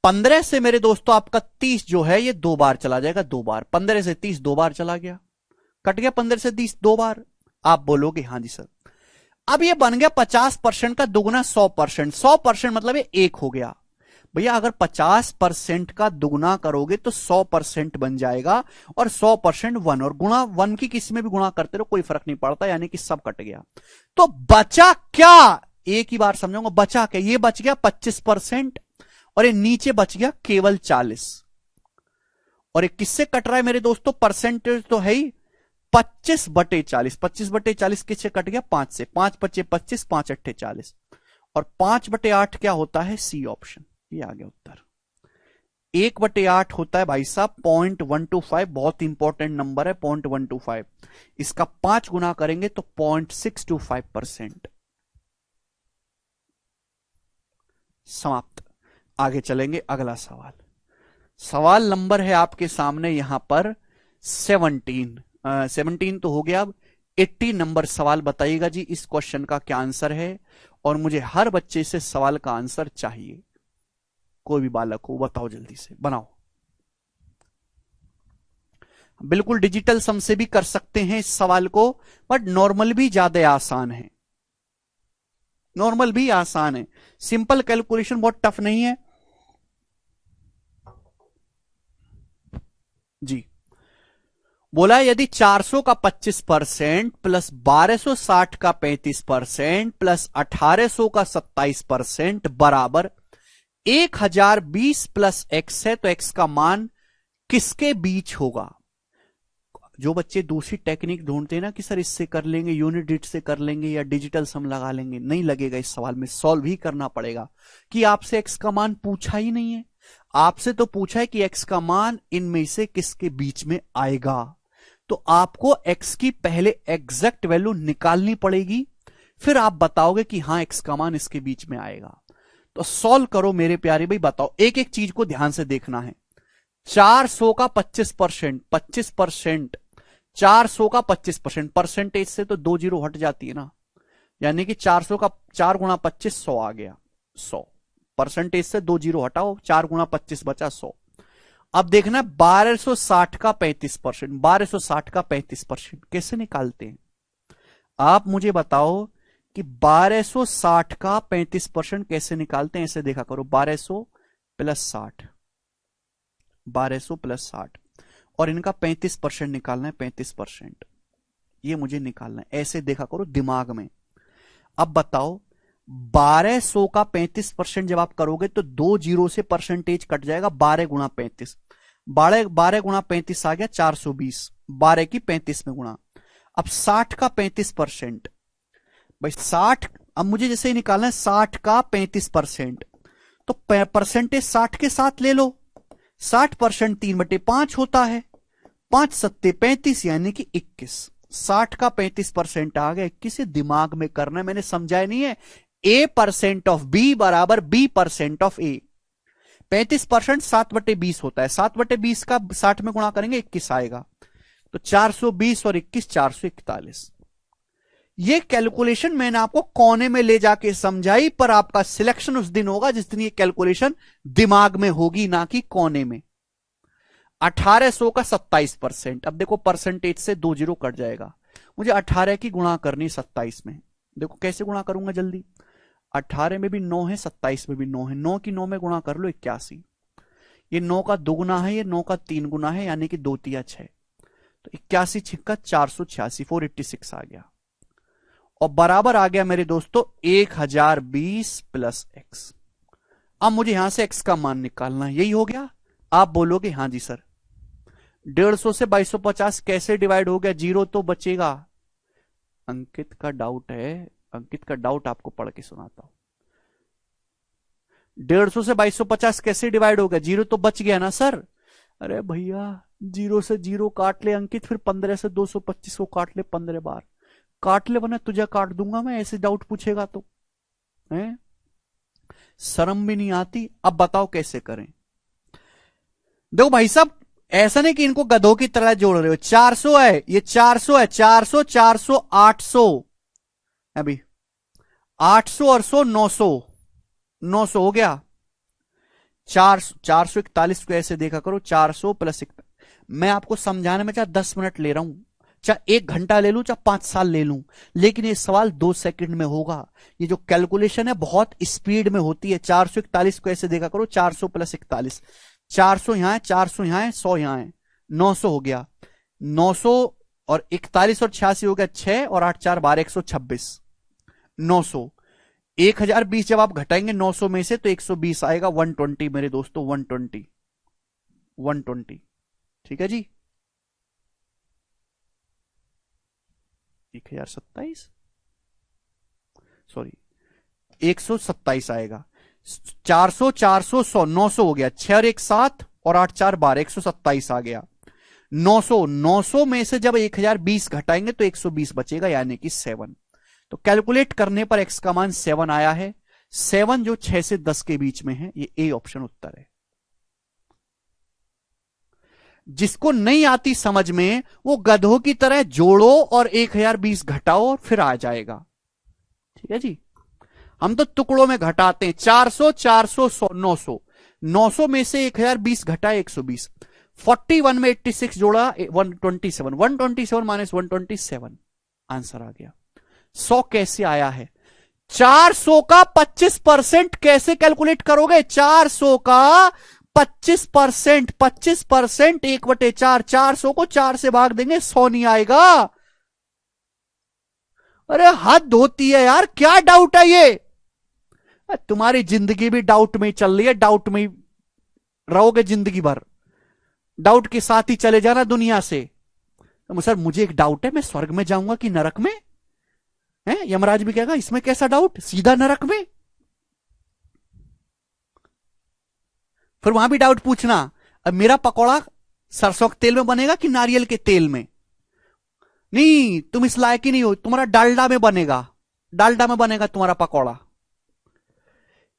15 से मेरे दोस्तों आपका 30 जो है ये 2 बार चला जाएगा, 2 बार, 15 से 30 2 बार चला गया, कट गया 15 से 30 2 बार। आप बोलोगे हाँ जी सर। अब ये बन गया 50% का दुगुना 100%। 100% मतलब ये एक हो गया। भैया अगर 50% का दुगुना करोगे तो 100% बन जाएगा, और 100% 1, और गुणा 1 की किसी में भी गुणा करते रहो कोई फर्क नहीं पड़ता, यानी कि सब कट गया। तो बचा क्या, एक ही बार समझाऊंगा, बचा क्या, ये बच गया 25%, और ये नीचे बच गया केवल 40। और ये किससे कट रहा है मेरे दोस्तों, परसेंटेज तो है ही, 25/40। 25/40 किससे कट गया, 5 से। 5 बचे 25, 5 अट्ठे 40, और 5/8 क्या होता है, सी ऑप्शन। ये आ गया उत्तर। 1/8 होता है भाई साहब 0.125, बहुत इंपॉर्टेंट नंबर है 0.125। इसका 5 गुना करेंगे तो 0.625%। समाप्त। आगे चलेंगे, अगला सवाल। सवाल नंबर है आपके सामने यहां पर 17 तो हो गया। अब 80 नंबर सवाल बताइएगा जी, इस क्वेश्चन का क्या आंसर है, और मुझे हर बच्चे से सवाल का आंसर चाहिए। कोई भी बालक हो बताओ, जल्दी से बनाओ। बिल्कुल डिजिटल सम से भी कर सकते हैं इस सवाल को, बट नॉर्मल भी ज्यादा आसान है। नॉर्मल भी आसान है, सिंपल कैलकुलेशन बहुत टफ नहीं है जी। बोला यदि 400 का 25% प्लस 1260 का 35% प्लस 1800 का 27% बराबर 1020 प्लस एक्स है, तो एक्स का मान किसके बीच होगा। जो बच्चे दूसरी टेक्निक ढूंढते हैं ना कि सर इससे कर लेंगे, यूनिट डिजिट से कर लेंगे या डिजिटल सम लगा लेंगे, नहीं लगेगा। इस सवाल में सॉल्व ही करना पड़ेगा कि आपसे एक्स का मान पूछा ही नहीं है। आपसे तो पूछा है कि एक्स का मान इनमें से किसके बीच में आएगा, तो आपको एक्स की पहले एग्जैक्ट वैल्यू निकालनी पड़ेगी, फिर आप बताओगे कि हां एक्स का मान इसके बीच में आएगा। तो सॉल्व करो मेरे प्यारे भाई, बताओ। एक एक चीज को ध्यान से देखना है। 400 का 25%, 25%, 400 का 25%, परसेंटेज से तो 2 जीरो हट जाती है ना, यानी कि 400 का 4 गुणा 25 100 आ गया। 100 परसेंटेज से 2 जीरो हटाओ, 4 गुणा 25 बचा 100। अब देखना 1260 का 35%, 1260 का 35% कैसे निकालते हैं आप मुझे बताओ कि 1260 का 35% कैसे निकालते हैं। ऐसे देखा करो, 1200 प्लस 60, 1200 प्लस 60, और इनका 35% निकालना है, 35% ये मुझे निकालना है। ऐसे देखा करो दिमाग में। अब बताओ 1200 का 35% जब आप करोगे तो 2 जीरो से परसेंटेज कट जाएगा, 12 गुणा 35, 12 गुणा 35 आ गया 420, 12 की 35 में गुणा। अब 60 का 35%, भाई 60, अब मुझे जैसे ही निकालना है 60 का 35%, तो परसेंटेज 60 के साथ ले लो। 60% 3/5 होता है, 5 सत्ते 35 यानी कि 21। 60 का 35% आ गया, 21 दिमाग में करना है, मैंने समझाया नहीं है। A% ऑफ B बराबर B% ऑफ A। 35% 7/20 होता है, 7/20 का 60 में गुणा करेंगे 21 आएगा, तो 420 और 21 441। ये कैलकुलेशन मैंने आपको कोने में ले जाके समझाई, पर आपका सिलेक्शन उस दिन होगा जिस दिन ये कैलकुलेशन दिमाग में होगी, ना कि कोने में। 1800 का 27%, अब देखो परसेंटेज से 2 जीरो कट जाएगा, मुझे 18 की गुणा करनी 27 में। देखो कैसे गुणा करूंगा जल्दी, 18 में भी 9 है, 27 में भी 9 है, 9 की 9 में गुणा कर लो 81। ये 9 का 2 गुना है, ये 9 का 3 गुना है, यानी कि 2 तिया 6, तो 81 छिक्का 486, 486 आ गया, और बराबर आ गया मेरे दोस्तों 1020 प्लस एक्स। अब मुझे यहां से एक्स का मान निकालना है, यही हो गया। आप बोलोगे हां जी सर 150 से 2250 कैसे डिवाइड हो गया, जीरो तो बचेगा। अंकित का डाउट है, अंकित का डाउट आपको पढ़ के सुनाता हूं। 150 से 2250 कैसे डिवाइड हो गया, जीरो तो बच गया ना सर। अरे भैया जीरो से जीरो काट ले अंकित, फिर 15 से 225 को काट ले 15 बार, काट ले वरना तुझे काट दूंगा मैं, ऐसे डाउट पूछेगा तो है, शर्म भी नहीं आती। अब बताओ कैसे करें। देखो भाई साहब ऐसा नहीं कि इनको गधों की तरह जोड़ रहे हो। 400 है, ये 400 है, 400 400 800, अभी 800 और 100 900, 900 हो गया। 441 को ऐसे देखा करो, 400 प्लस, मैं आपको समझाने में चाहे 10 मिनट ले रहा हूं, चाहे 1 घंटा ले लूं, चाहे 5 साल ले लूं, लेकिन ये सवाल 2 सेकंड में होगा। ये जो कैलकुलेशन है बहुत स्पीड में होती है। 441 को ऐसे देखा करो, 400 + 41, 400 यहां है, 400 यहां है, 100 यहां है, 900 हो गया। 900 और 41 और 86 हो गया 6 और 8 4 12, 126। 900 1020 जब आप घटाएंगे 900 में से तो 120 आएगा। 120 मेरे दोस्तों, 120 120। ठीक है जी, 1027, सॉरी 127 आएगा। 400 400 100, 900 हो गया। 6 और 1 7 और 8 4 12, 127 आ गया। 900 में से जब 1020 घटाएंगे तो 120 बचेगा, यानी कि 7। तो कैलकुलेट करने पर x का मान 7 आया है। 7 जो 6 से 10 के बीच में है, ये ए ऑप्शन उत्तर है। जिसको नहीं आती समझ में वो गधों की तरह जोड़ो और 1020 घटाओ और फिर आ जाएगा। ठीक है जी, हम तो टुकड़ों में घटाते हैं। 400 400 100 900, 900 में से 1020 घटाए 120। 41 में 86 जोड़ा 127, 127 माइनस 127, आंसर आ गया। 100 कैसे आया है? 400 का 25% कैसे कैलकुलेट करोगे? 400 का 25%, 25% 1/4, 400 को 4 से भाग देंगे, 100 नहीं आएगा। अरे हद होती है यार, क्या डाउट है ये? तुम्हारी जिंदगी भी डाउट में चल रही है, डाउट में रहोगे जिंदगी भर। डाउट के साथ ही चले जाना दुनिया से। तो सर मुझे एक डाउट है, मैं स्वर्ग में जाऊंगा कि नरक में? है यमराज भी कहेगा इसमें कैसा डाउट, सीधा नरक में। फिर वहां भी डाउट पूछना, अब मेरा पकौड़ा सरसों के तेल में बनेगा कि नारियल के तेल में? नहीं, तुम इस लायक ही नहीं हो, तुम्हारा डालडा में बनेगा, डालडा में बनेगा तुम्हारा पकौड़ा।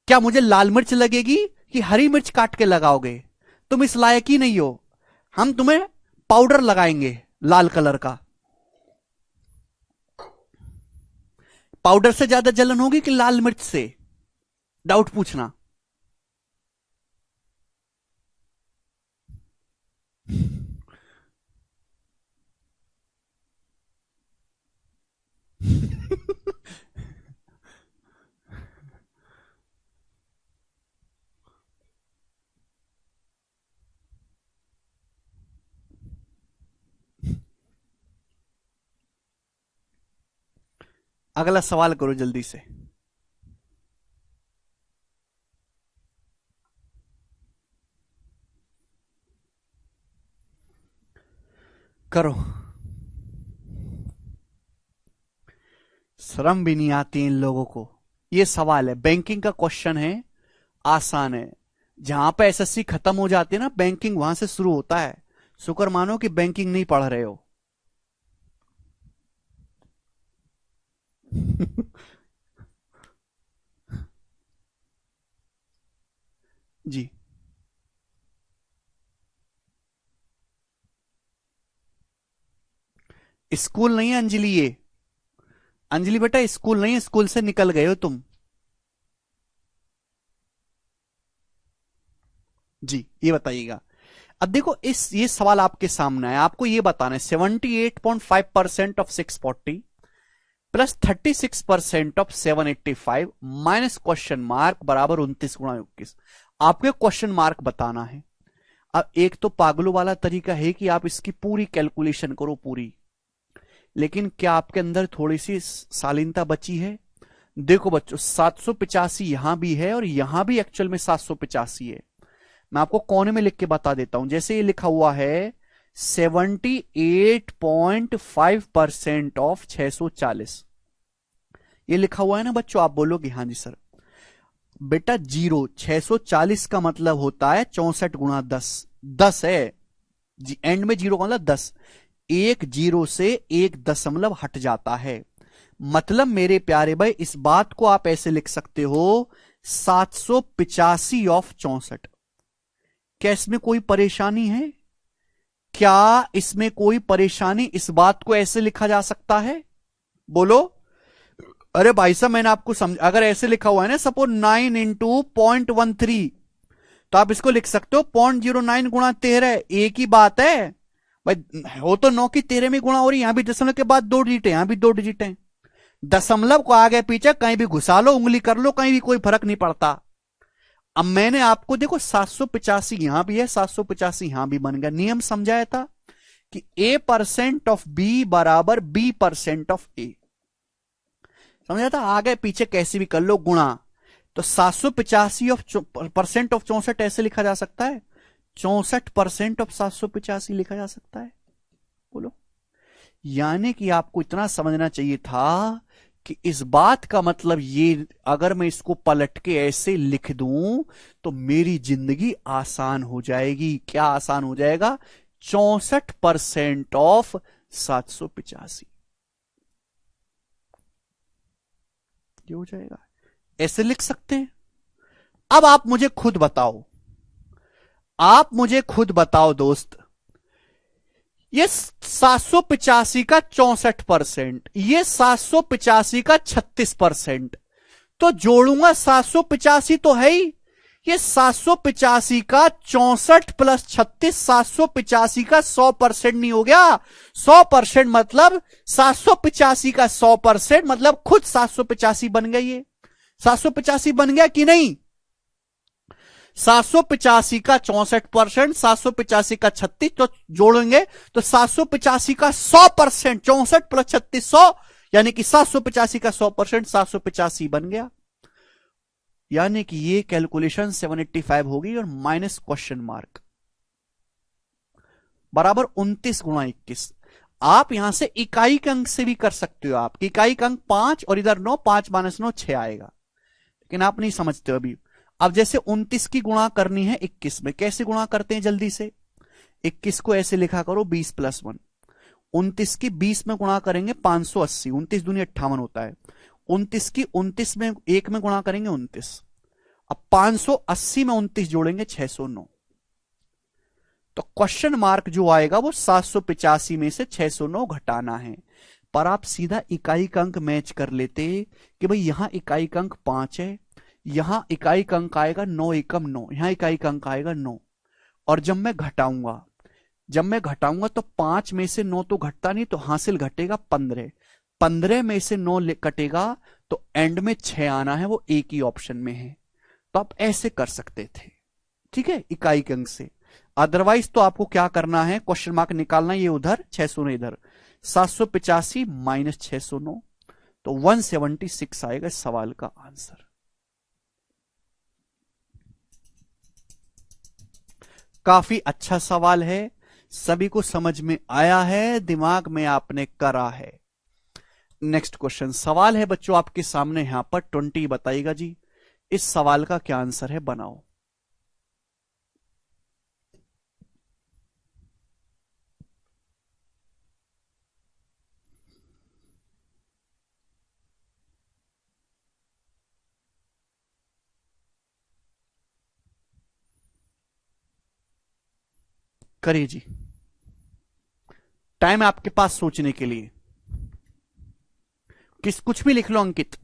क्या मुझे लाल मिर्च लगेगी कि हरी मिर्च काट के लगाओगे? तुम इस लायक ही नहीं हो, हम तुम्हें पाउडर लगाएंगे लाल कलर का। पाउडर से ज्यादा जलन होगी कि लाल मिर्च से? डाउट पूछना। अगला सवाल करो जल्दी से। करो, शर्म भी नहीं आती इन लोगों को। ये सवाल है, बैंकिंग का क्वेश्चन है, आसान है। जहां पे एसएससी खत्म हो जाती है ना, बैंकिंग वहां से शुरू होता है। शुक्र मानो कि बैंकिंग नहीं पढ़ रहे हो। जी, स्कूल नहीं है अंजलि, ये अंजलि बेटा स्कूल नहीं है, स्कूल से निकल गए हो तुम। जी, ये बताइएगा। अब देखो, ये सवाल आपके सामने है, आपको ये बताना है 78.5% of 640 plus 36% of 785 minus question mark बराबर 29 × 21। आपको क्वेश्चन मार्क बताना है। अब एक तो पागलों वाला तरीका है कि आप इसकी पूरी कैलकुलेशन करो पूरी, लेकिन क्या आपके अंदर थोड़ी सी शालीनता बची है? देखो बच्चों, 785 यहां भी है और यहां भी एक्चुअल में 785 है। मैं आपको कोने में लिख के बता देता हूं। जैसे ये लिखा हुआ है 78.5% ऑफ 640, ये लिखा हुआ है ना बच्चों। आप बोलोगे हाँ जी सर। बेटा 640 का मतलब होता है 64 × 10, 10 है जी, एंड में 0 का मतलब 10। 1 0 से 1 दशमलव हट जाता है। मतलब मेरे प्यारे भाई, इस बात को आप ऐसे लिख सकते हो 785 ऑफ 64। क्या इसमें कोई परेशानी है? क्या इसमें कोई परेशानी? इस बात को ऐसे लिखा जा सकता है? बोलो। अरे भाई साहब, मैंने आपको अगर ऐसे लिखा हुआ है ना, सपोज 9 × 0.13, तो आप इसको लिख सकते हो 0.09 × 13, एक ही बात है। भाई हो तो 9 की 13 में गुणा हो रही, यहां भी दशमलव के बाद 2 डिजिट है, यहां भी 2 डिजिट है। दशमलव को आगे पीछे कहीं भी घुसा लो, उंगली कर लो, कहीं भी कोई फर्क नहीं पड़ता। अब मैंने आपको देखो 785 यहां भी है, 785 यहां भी बन गया। नियम समझाया था कि A% ऑफ बी बराबर B% ऑफ ए। समझा था, आगे पीछे कैसे भी कर लो गुणा। तो 785 ऑफ परसेंट ऑफ 64 ऐसे लिखा जा सकता है, 64% ऑफ 785 लिखा जा सकता है। बोलो, यानी कि आपको इतना समझना चाहिए था कि इस बात का मतलब ये, अगर मैं इसको पलट के ऐसे लिख दूं तो मेरी जिंदगी आसान हो जाएगी। क्या आसान हो जाएगा? 64% ऑफ 785 ये हो जाएगा, ऐसे लिख सकते हैं। अब आप मुझे खुद बताओ, आप मुझे खुद बताओ दोस्त, ये 785 का 64%, ये 785 का 36%, तो जोड़ूंगा 785 तो है ही, ये 785 का 64 प्लस 36, 785 का 100% नहीं हो गया? 100% मतलब 785 का 100% मतलब खुद 785 बन गई। ये 785 बन गया कि नहीं? 785 का 64%, 785 का 36, तो जोड़ेंगे तो 785 का 100%, 64 प्लस 36 100, यानी कि 785 का 100% 785 बन गया। यानी कि ये कैलकुलेशन 785 होगी और माइनस क्वेश्चन मार्क बराबर 29 गुणा 21। आप यहां से इकाई के अंक से भी कर सकते हो, आप इकाई का अंक 5 और इधर 9, 5 माइनस 9 6 आएगा, लेकिन आप नहीं समझते हो अभी। अब जैसे 29 की गुणा करनी है 21 में, कैसे गुणा करते हैं जल्दी से? 21 को ऐसे लिखा करो 20 प्लस 1। 29 की 20 में गुणा करेंगे 580, 29 दूनी 58 होता है। 29 की 29 में 1 में गुणा करेंगे 29। अब 580 में 29 जोड़ेंगे 609। तो क्वेश्चन मार्क जो आएगा वो 785 में से 609 घटाना है। पर आप सीधा इकाई का अंक मैच कर लेते कि भाई यहां इकाई का अंक 5 है, यहां इकाई का अंक आएगा 9 एकम 9, यहां इकाई का अंक आएगा 9। और जब मैं घटाऊंगा तो 5 में से 9 तो घटता नहीं, तो हासिल घटेगा 15। 15 में से 9 कटेगा तो एंड में 6 आना है, वो एक ही ऑप्शन में है। तो आप ऐसे कर सकते थे, ठीक है, इकाई के अंक से। अदरवाइज तो आपको क्या करना है, क्वेश्चन मार्क निकालना, ये उधर 609 इधर, 785 माइनस 609, तो 176 आएगा इस सवाल का आंसर। काफी अच्छा सवाल है, सभी को समझ में आया है, दिमाग में आपने करा है। नेक्स्ट क्वेश्चन सवाल है बच्चों आपके सामने, यहां पर 20 बताइएगा जी, इस सवाल का क्या आंसर है, बनाओ। करिए जी, टाइम है आपके पास सोचने के लिए, कुछ भी लिख लो अंकित।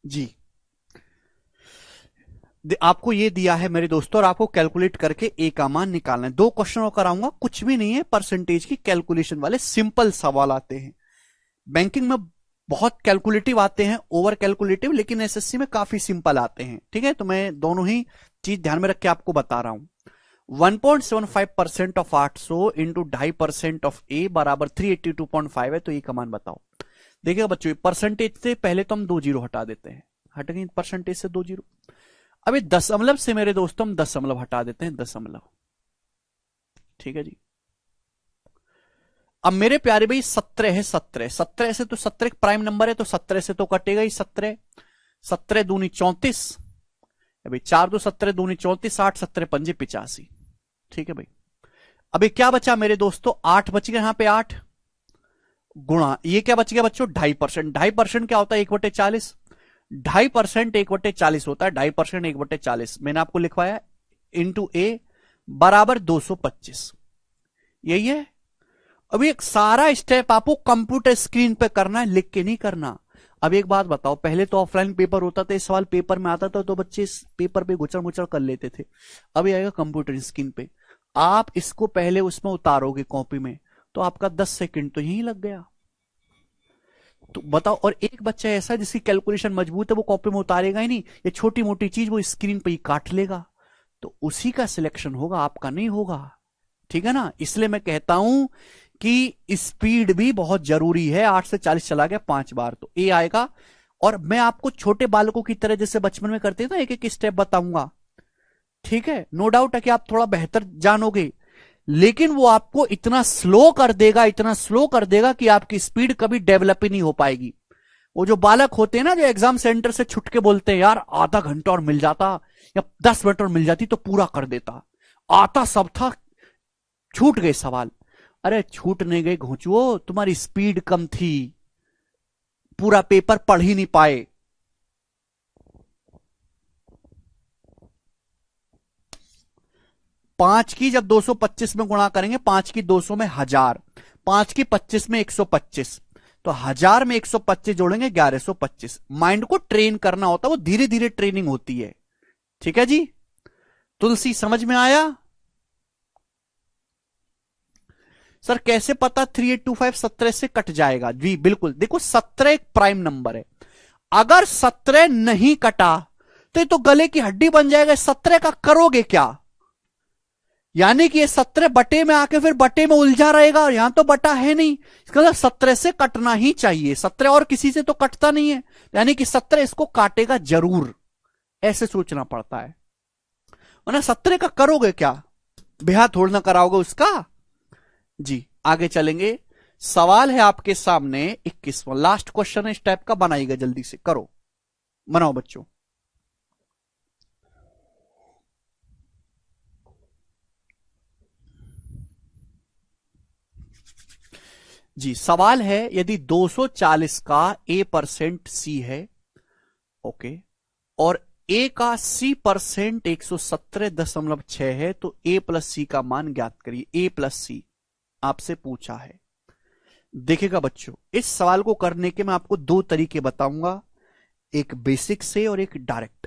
जी, आपको ये दिया है मेरे दोस्तों, और आपको कैलकुलेट करके ए का मान निकालना है। 2 क्वेश्चन और कराऊंगा, कुछ भी नहीं है, परसेंटेज की कैलकुलेशन वाले सिंपल सवाल आते हैं। बैंकिंग में बहुत कैलकुलेटिव आते हैं, ओवर कैलकुलेटिव, लेकिन एसएससी में काफी सिंपल आते हैं। ठीक है, तो मैं दोनों ही चीज ध्यान में रख के आपको बता रहा हूं। 1.75% ऑफ 800 इंटू 2.5% ऑफ ए बराबर 382.5 है, तो ये का मान बताओ। देखिएगा बच्चों, परसेंटेज से पहले तो हम 2 जीरो हटा देते हैं, हट गई परसेंटेज से 2 जीरो। अभी दशमलव से मेरे दोस्तों हम दशमलव हटा देते हैं, दशमलव। ठीक है जी। अब मेरे प्यारे भाई 17 है, 17 से तो 17 एक प्राइम नंबर है, तो 17 से तो कटेगा ही 17। 17 दूनी 34, अभी 4 दो 17 दूनी 34, 8 17 पंजे 85। ठीक है भाई, अभी क्या बचा मेरे दोस्तों, 8 बच गया, यहां पे 8 गुणा ये क्या बच गया बच्चों, 2.5%। 2.5% क्या होता है, 1/40। 2.5% 1/40 होता है, 2.5% 1/40 मैंने आपको लिखवाया, इंटू ए बराबर 225। यही है। अभी एक सारा स्टेप आपको कंप्यूटर स्क्रीन पे करना है, लिख के नहीं करना। अब एक बात बताओ, पहले तो ऑफलाइन पेपर होता था, इस सवाल पेपर में आता था तो बच्चे इस पेपर पे गुचर मुचर कर लेते थे। अभी आएगा कंप्यूटर स्क्रीन पे, आप इसको पहले उसमें उतारोगे कॉपी में, तो आपका 10 सेकंड तो यही लग गया। तो बताओ, और एक बच्चा ऐसा जिसकी कैलकुलेशन मजबूत है, वो कॉपी में उतारेगा ही नहीं, ये छोटी मोटी चीज वो स्क्रीन पे ही काट लेगा, तो उसी का सिलेक्शन होगा, आपका नहीं होगा। ठीक है ना, इसलिए मैं कहता हूं कि स्पीड भी बहुत जरूरी है। 8 से 40 चला गया 5 बार, तो ए आएगा। और मैं आपको छोटे बालकों की तरह जैसे बचपन में करते थे ना, एक एक स्टेप बताऊंगा। ठीक है, नो डाउट है कि आप थोड़ा बेहतर जानोगे, लेकिन वो आपको इतना स्लो कर देगा, इतना स्लो कर देगा कि आपकी स्पीड कभी डेवलप ही नहीं हो पाएगी। वो जो बालक होते हैं ना, जो एग्जाम सेंटर से छुट के बोलते हैं यार आधा घंटा और मिल जाता या 10 मिनट और मिल जाती तो पूरा कर देता, आता सब था, छूट गए सवाल। अरे छूट नहीं गए घोंचुओ, तुम्हारी स्पीड कम थी, पूरा पेपर पढ़ ही नहीं पाए। पांच की जब 225 में गुणा करेंगे, 5 की 200 में 1000, 5 की 25 में 125, तो 1000 में 125 जोड़ेंगे 1125। माइंड को ट्रेन करना होता है, वो धीरे धीरे ट्रेनिंग होती है। ठीक है जी, तुलसी समझ में आया? सर कैसे पता 3825 17 से कट जाएगा? जी बिल्कुल, देखो 17 एक प्राइम नंबर है, अगर 17 नहीं कटा तो ये तो गले की हड्डी बन जाएगा। 17 का करोगे क्या? यानी कि ये 17 बटे में आके फिर बटे में उलझा रहेगा, और यहां तो बटा है नहीं, इसका मतलब 17 से कटना ही चाहिए। 17 और किसी से तो कटता नहीं है, यानी कि 17 इसको काटेगा जरूर, ऐसे सोचना पड़ता है। वरना 17 का करोगे क्या, ब्याह थोड़ा ना कराओगे उसका। जी आगे चलेंगे, सवाल है आपके सामने 21वां, लास्ट क्वेश्चन इस टाइप का, बनाइएगा जल्दी से, करो बनाओ बच्चों। जी सवाल है, यदि 240 का a% c है, ओके, और a का c% 117.6 है, तो a प्लस सी का मान ज्ञात करिए। a प्लस सी आपसे पूछा है। देखिएगा बच्चों, इस सवाल को करने के मैं आपको 2 तरीके बताऊंगा, एक बेसिक से और एक डायरेक्ट।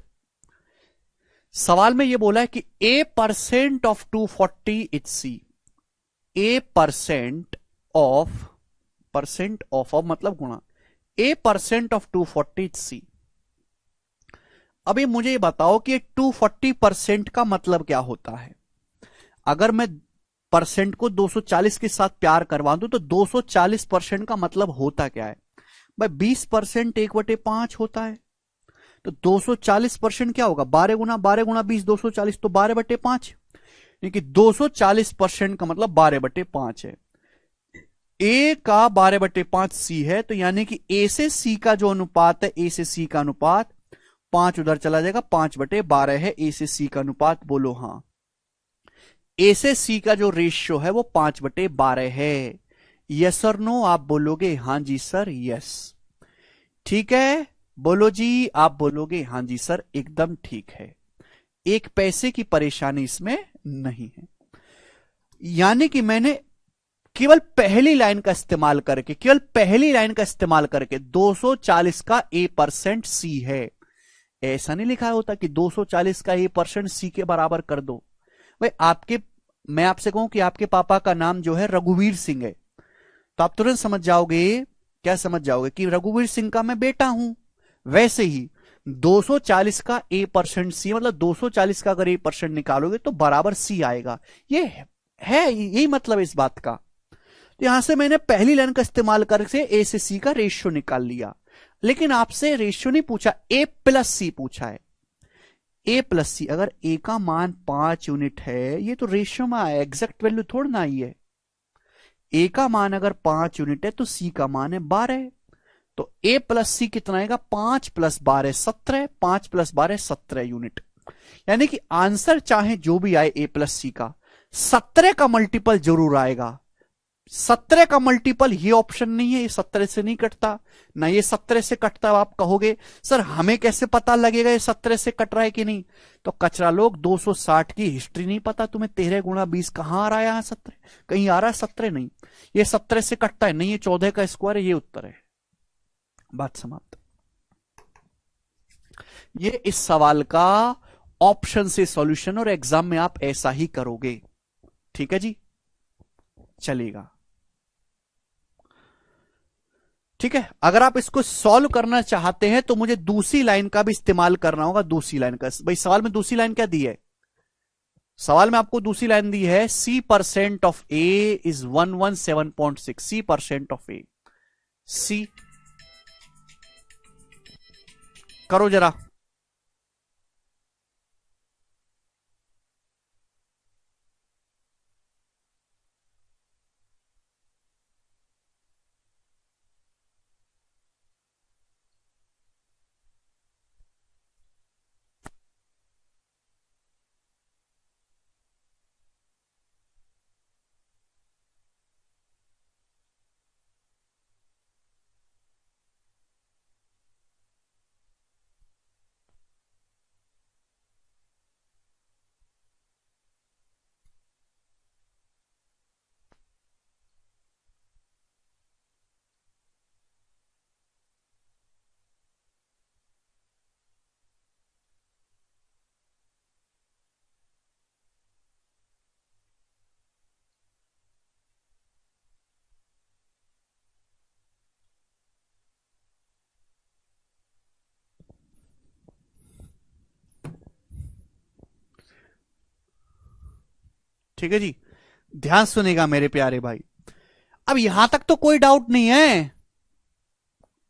सवाल में यह बोला है कि a% of 240 is c, a% of मतलब गुणा, a% ऑफ 240 इज c। अभी मुझे ये बताओ कि 240% का मतलब क्या होता है। अगर मैं परसेंट को 240 के साथ प्यार करवा दूं तो 240% का मतलब होता क्या है भाई? 20% 1/5 होता है, तो 240% क्या होगा? 12 गुना 20 240, तो 12/5, यानी 240% का मतलब 12/5 है। ए का 12/5 सी है, तो यानी कि ए से सी का जो अनुपात है, ए से सी का अनुपात 5 उधर चला जाएगा, 5/12 है ए से सी का अनुपात। बोलो हाँ, ए से सी का जो रेशियो है वो 5/12 है। यस और नो? आप बोलोगे हाँ जी सर, यस। ठीक है, बोलो जी, आप बोलोगे हाँ जी सर, एकदम ठीक है, एक पैसे की परेशानी इसमें नहीं है। यानी कि मैंने केवल पहली लाइन का इस्तेमाल करके, केवल पहली लाइन का इस्तेमाल करके 240 का A% C है। ऐसा नहीं लिखा होता कि 240 का A% C के बराबर कर दो। भाई मैं आपसे कहूं कि आपके पापा का नाम जो है रघुवीर सिंह है, तो आप तुरंत समझ जाओगे, क्या समझ जाओगे कि रघुवीर सिंह का मैं बेटा हूं। वैसे ही 240 का A% C, मतलब 240 का अगर A% निकालोगे तो बराबर C आएगा। ये है, यही मतलब इस बात का। तो यहां से मैंने पहली लाइन का इस्तेमाल करके A से C का रेशियो निकाल लिया। लेकिन आपसे रेशियो नहीं पूछा, A+C पूछा है। A+C, अगर A का मान 5 यूनिट है, ये तो रेशियो में आया, एग्जैक्ट वैल्यू थोड़ा ना आई है। A का मान अगर 5 यूनिट है तो C का मान है 12, तो A+C कितना आएगा? 5 + 12 17, 5 + 12 17 यूनिट। यानी कि आंसर चाहे जो भी आए A+C का, 17 का मल्टीपल जरूर आएगा। 17 का मल्टीपल ये ऑप्शन नहीं है, ये 17 से नहीं कटता, ना ये 17 से कटता। आप कहोगे सर हमें कैसे पता लगेगा ये 17 से कट रहा है कि नहीं? तो कचरा लोग 260 की हिस्ट्री नहीं पता तुम्हें? 13 × 20 कहां आ रहा है? यहां 17 कहीं आ रहा है, 17 नहीं। ये 17 से कटता है नहीं, ये 14 का स्क्वायर है, ये उत्तर है। बात समाप्त। ये इस सवाल का ऑप्शन से सॉल्यूशन, और एग्जाम में आप ऐसा ही करोगे। ठीक है जी, चलेगा। ठीक है, अगर आप इसको सॉल्व करना चाहते हैं तो मुझे दूसरी लाइन का भी इस्तेमाल करना होगा। दूसरी लाइन का, भाई सवाल में दूसरी लाइन क्या दी है? सवाल में आपको दूसरी लाइन दी है, C% of A is 117.6। C% of A, C करो जरा। ठीक है जी, ध्यान सुनेगा मेरे प्यारे भाई। अब यहां तक तो कोई डाउट नहीं है,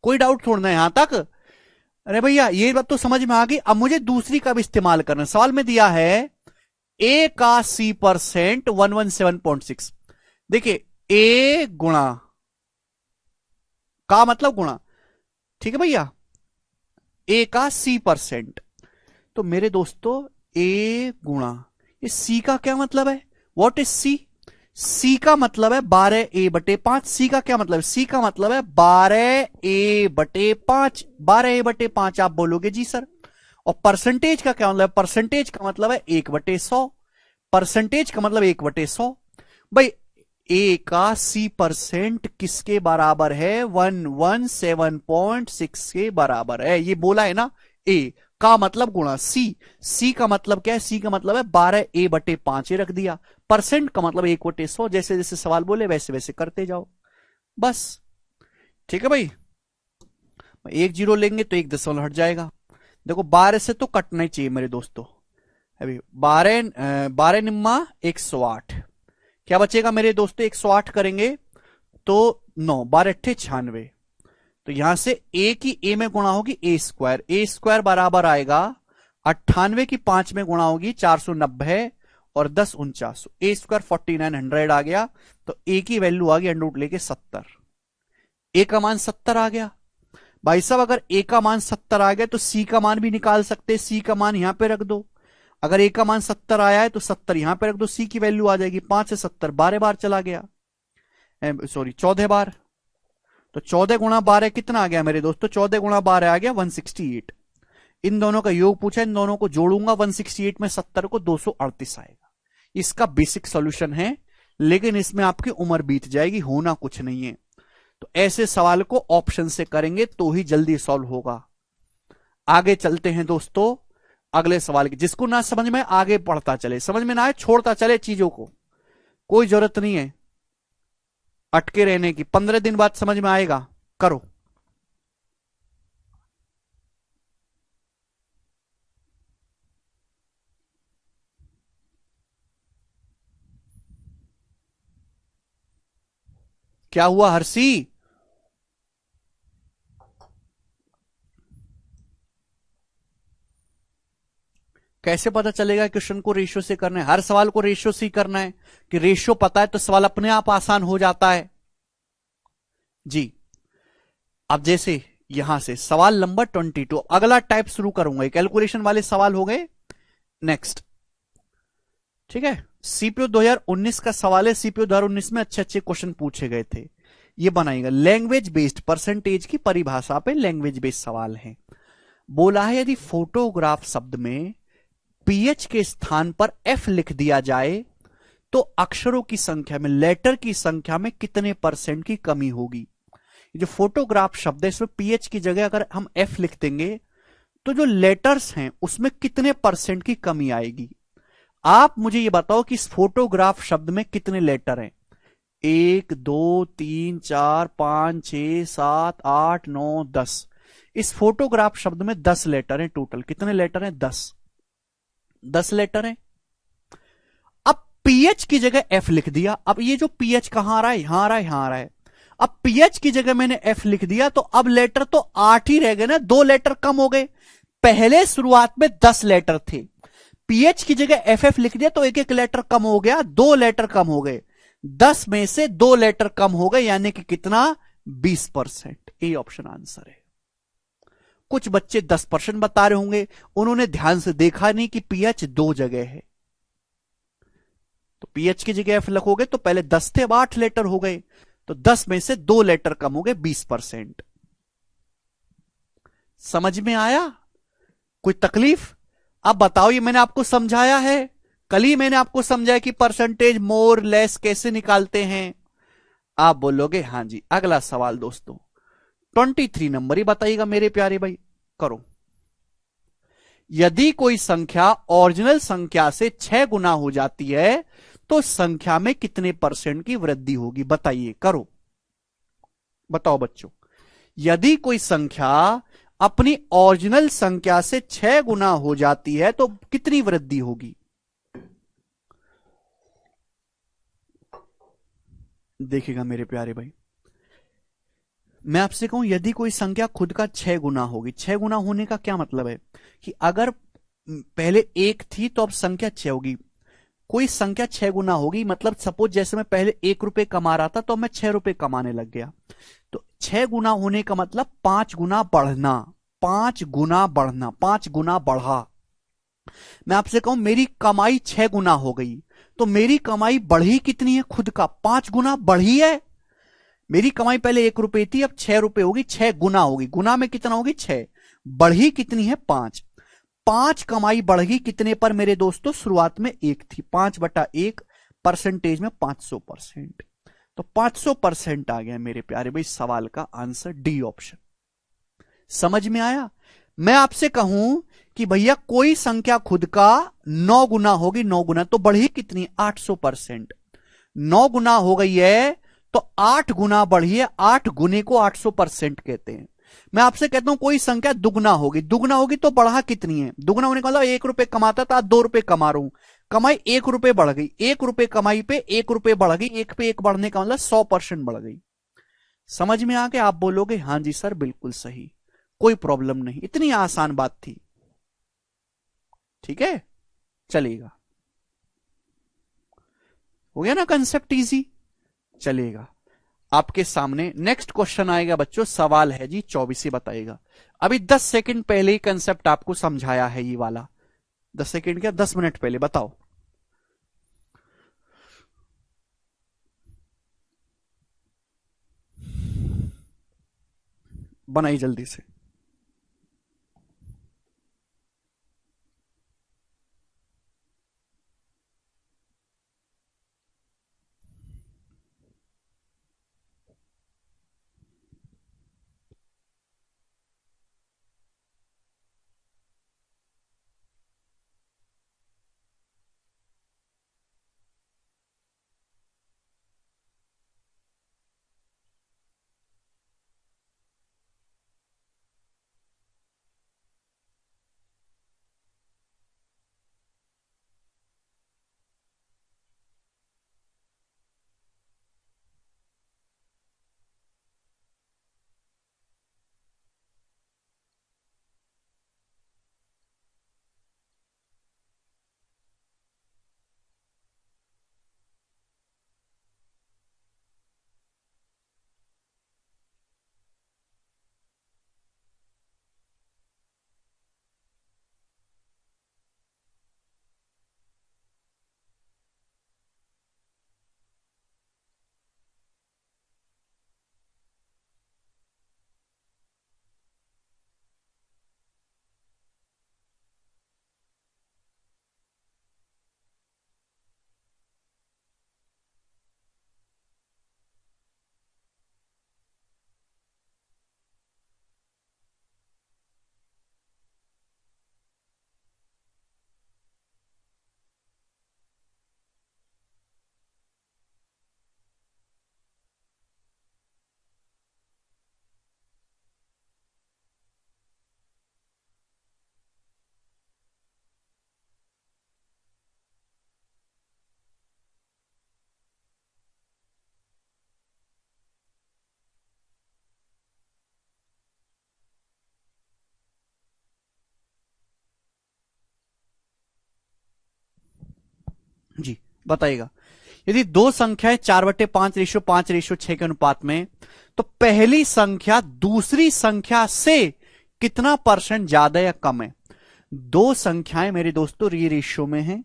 कोई डाउट छोड़ना है यहां तक। अरे भैया ये बात तो समझ में आ गई। अब मुझे दूसरी का भी इस्तेमाल करना। सवाल में दिया है A का C% 117.6। देखिए A गुणा का मतलब गुणा, ठीक है भैया, A का C%। तो मेरे दोस्तों A गुणा, ये C का क्या मतलब है? What is C? C का मतलब है 12A/5। C का क्या मतलब है? C का मतलब है 12A/5। 12A/5 आप बोलोगे जी सर। और परसेंटेज का क्या मतलब है? परसेंटेज का मतलब है 1/100। परसेंटेज का मतलब 1/100। भाई A का C% किसके बराबर है? 117.6 के बराबर है। ये बोला है ना, A का मतलब गुणा C का मतलब क्या है? C का मतलब है 12A/5 रख दिया। परसेंट का मतलब 1/100। जैसे जैसे सवाल बोले वैसे वैसे करते जाओ बस। ठीक है भाई, 1 0 लेंगे तो 1 दशमलव हट जाएगा। देखो 12 से तो कटना ही चाहिए मेरे दोस्तों। अभी 12 निम्मा 108, क्या बचेगा मेरे दोस्तों? 108 करेंगे तो 9, 12 अट्ठे 96। तो यहां से A की A में गुणा होगी A² बराबर आएगा 98 की 5 में गुणा होगी 490 और 10 49। A² 4900 आ गया। तो A की वैल्यू आ गई अंडर लेके 70। A का मान 70 आ गया। भाई साहब अगर A का मान 70 आ गया तो C का मान भी निकाल सकते। C का मान यहां पे रख दो। अगर A का मान 70 आया है तो 70 यहां पे रख दो। C की वैल्यू आ जाएगी 5 से 70 12 बार चला गया, सॉरी 14 बार। तो 14 × 12 कितना आ गया मेरे दोस्तों? 14 × 12 आ गया 168। इन दोनों का योग पूछा, इन दोनों को जोड़ूंगा 168 में 70 को 238 आएगा। इसका बेसिक सॉल्यूशन है लेकिन इसमें आपकी उम्र बीत जाएगी, होना कुछ नहीं है। तो ऐसे सवाल को ऑप्शन से करेंगे तो ही जल्दी सॉल्व होगा। आगे चलते हैं दोस्तों अगले सवाल की। जिसको ना समझ में आगे पढ़ता चले, समझ में ना आए छोड़ता चले चीजों को, कोई जरूरत नहीं है अटके रहने की। 15 दिन बाद समझ में आएगा। करो। क्या हुआ हर्षी? कैसे पता चलेगा क्वेश्चन को रेशियो से करना है? हर सवाल को रेशियो से ही करना है कि रेशियो पता है तो सवाल अपने आप आसान हो जाता है जी। अब जैसे यहां से सवाल नंबर 22, अगला टाइप शुरू करूंगा। कैलकुलेशन वाले सवाल हो गए। नेक्स्ट, ठीक है। सीपीओ 2019 का सवाल है। सीपीओ 2019 में अच्छे अच्छे क्वेश्चन पूछे गए थे। ये बनाएगा लैंग्वेज बेस्ड, परसेंटेज की परिभाषा पे लैंग्वेज बेस्ड सवाल है। बोला है यदि फोटोग्राफ शब्द में पीएच के स्थान पर एफ लिख दिया जाए तो अक्षरों की संख्या में, लेटर की संख्या में कितने परसेंट की कमी होगी। जो फोटोग्राफ शब्द है इसमें पीएच की जगह अगर हम एफ लिख देंगे तो जो लेटर्स हैं उसमें कितने परसेंट की कमी आएगी। आप मुझे ये बताओ कि इस फोटोग्राफ शब्द में कितने लेटर हैं। 1 2 3 4 5 6 7 8 9 10। इस फोटोग्राफ शब्द में 10 लेटर हैं टोटल। कितने लेटर हैं? 10 लेटर हैं। अब पीएच की जगह एफ लिख दिया। अब ये जो पीएच कहां आ रहा है? यहां आ रहा है, यहां आ रहा है। अब पीएच की जगह मैंने एफ लिख दिया तो अब लेटर तो 8 ही रह गए ना, 2 लेटर कम हो गए। पहले शुरुआत में 10 लेटर थे, पीएच की जगह एफ एफ लिख दिया तो एक एक लेटर कम हो गया, 2 लेटर कम हो गए। 10 में से 2 लेटर कम हो गए, यानी कि कितना? 20%। ए ऑप्शन आंसर है। कुछ बच्चे 10% बता रहे होंगे, उन्होंने ध्यान से देखा नहीं कि पीएच 2 जगह है। तो पीएच की जगह एफ लिखोगे तो पहले 10 थे, अब 8 लेटर हो गए, तो 10 में से 2 लेटर कम हो गए, 20%। समझ में आया? कोई तकलीफ? अब बताओ, ये मैंने आपको समझाया है, कल ही मैंने आपको समझाया कि परसेंटेज मोर लेस कैसे निकालते हैं। आप बोलोगे हां जी। अगला सवाल दोस्तों 23 नंबर ही बताइएगा मेरे प्यारे भाई। करो। यदि कोई संख्या ओरिजिनल संख्या से 6 गुना हो जाती है तो संख्या में कितने परसेंट की वृद्धि होगी? बताइए। करो, बताओ बच्चों। यदि कोई संख्या अपनी ओरिजिनल संख्या से 6 गुना हो जाती है तो कितनी वृद्धि होगी? देखिएगा मेरे प्यारे भाई, मैं आपसे कहूं यदि कोई संख्या खुद का 6 गुना होगी। 6 गुना होने का क्या मतलब है कि अगर पहले 1 थी तो अब संख्या 6 होगी। कोई संख्या 6 गुना होगी, मतलब सपोज जैसे मैं पहले 1 रुपए कमा रहा था तो मैं 6 रुपए कमाने लग गया। तो 6 गुना होने का मतलब 5 गुना बढ़ना, 5 गुना बढ़ना, 5 गुना बढ़ा। मैं आपसे कहूं मेरी कमाई 6 गुना हो गई तो मेरी कमाई बढ़ी कितनी है? खुद का 5 गुना बढ़ी है। मेरी कमाई पहले 1 रुपए थी, अब 6 रुपए होगी, 6 गुना होगी। गुना में कितना होगी? 6। बढ़ी कितनी है? 5। 5 कमाई बढ़ गई कितने पर मेरे दोस्तों? शुरुआत में 1 थी, 5/1 परसेंटेज में 500%। तो 500% आ गया मेरे प्यारे भाई। सवाल का आंसर डी ऑप्शन। समझ में आया? मैं आपसे कहूं कि भैया कोई संख्या खुद का 9 गुना होगी, 9 गुना तो बढ़ी कितनी? 800%। 9 गुना हो गई है तो 8 गुना बढ़ी है। 8 गुने को 800% कहते हैं। मैं आपसे कहता हूं कोई संख्या दुगना होगी, दुगना होगी तो बढ़ा कितनी है? दुगना होने का मतलब 1 रुपए कमाता था, 2 रुपए कमा रहा हूं, कमाई 1 रुपए बढ़ गई। 1 रुपए कमाई पे 1 रुपए बढ़ गई, 1 पे 1 बढ़ने का मतलब 100% बढ़ गई। समझ में आ गया? आप बोलोगे हां जी सर बिल्कुल सही, कोई प्रॉब्लम नहीं, इतनी आसान बात थी। ठीक है, चलेगा। हो गया ना कंसेप्ट इजी? चलेगा। आपके सामने नेक्स्ट क्वेश्चन आएगा बच्चों। सवाल है जी 24 ही बताइएगा। अभी 10 सेकंड पहले ही कंसेप्ट आपको समझाया है ये वाला। 10 सेकंड क्या, 10 मिनट पहले। बताओ। बनाई जल्दी से। जी बताइएगा। यदि दो संख्याएं 4/5 रेशो 5 रेशो 6 के अनुपात में, तो पहली संख्या दूसरी संख्या से कितना परसेंट ज्यादा या कम है? दो संख्याएं मेरे दोस्तों ये रेशियो में हैं,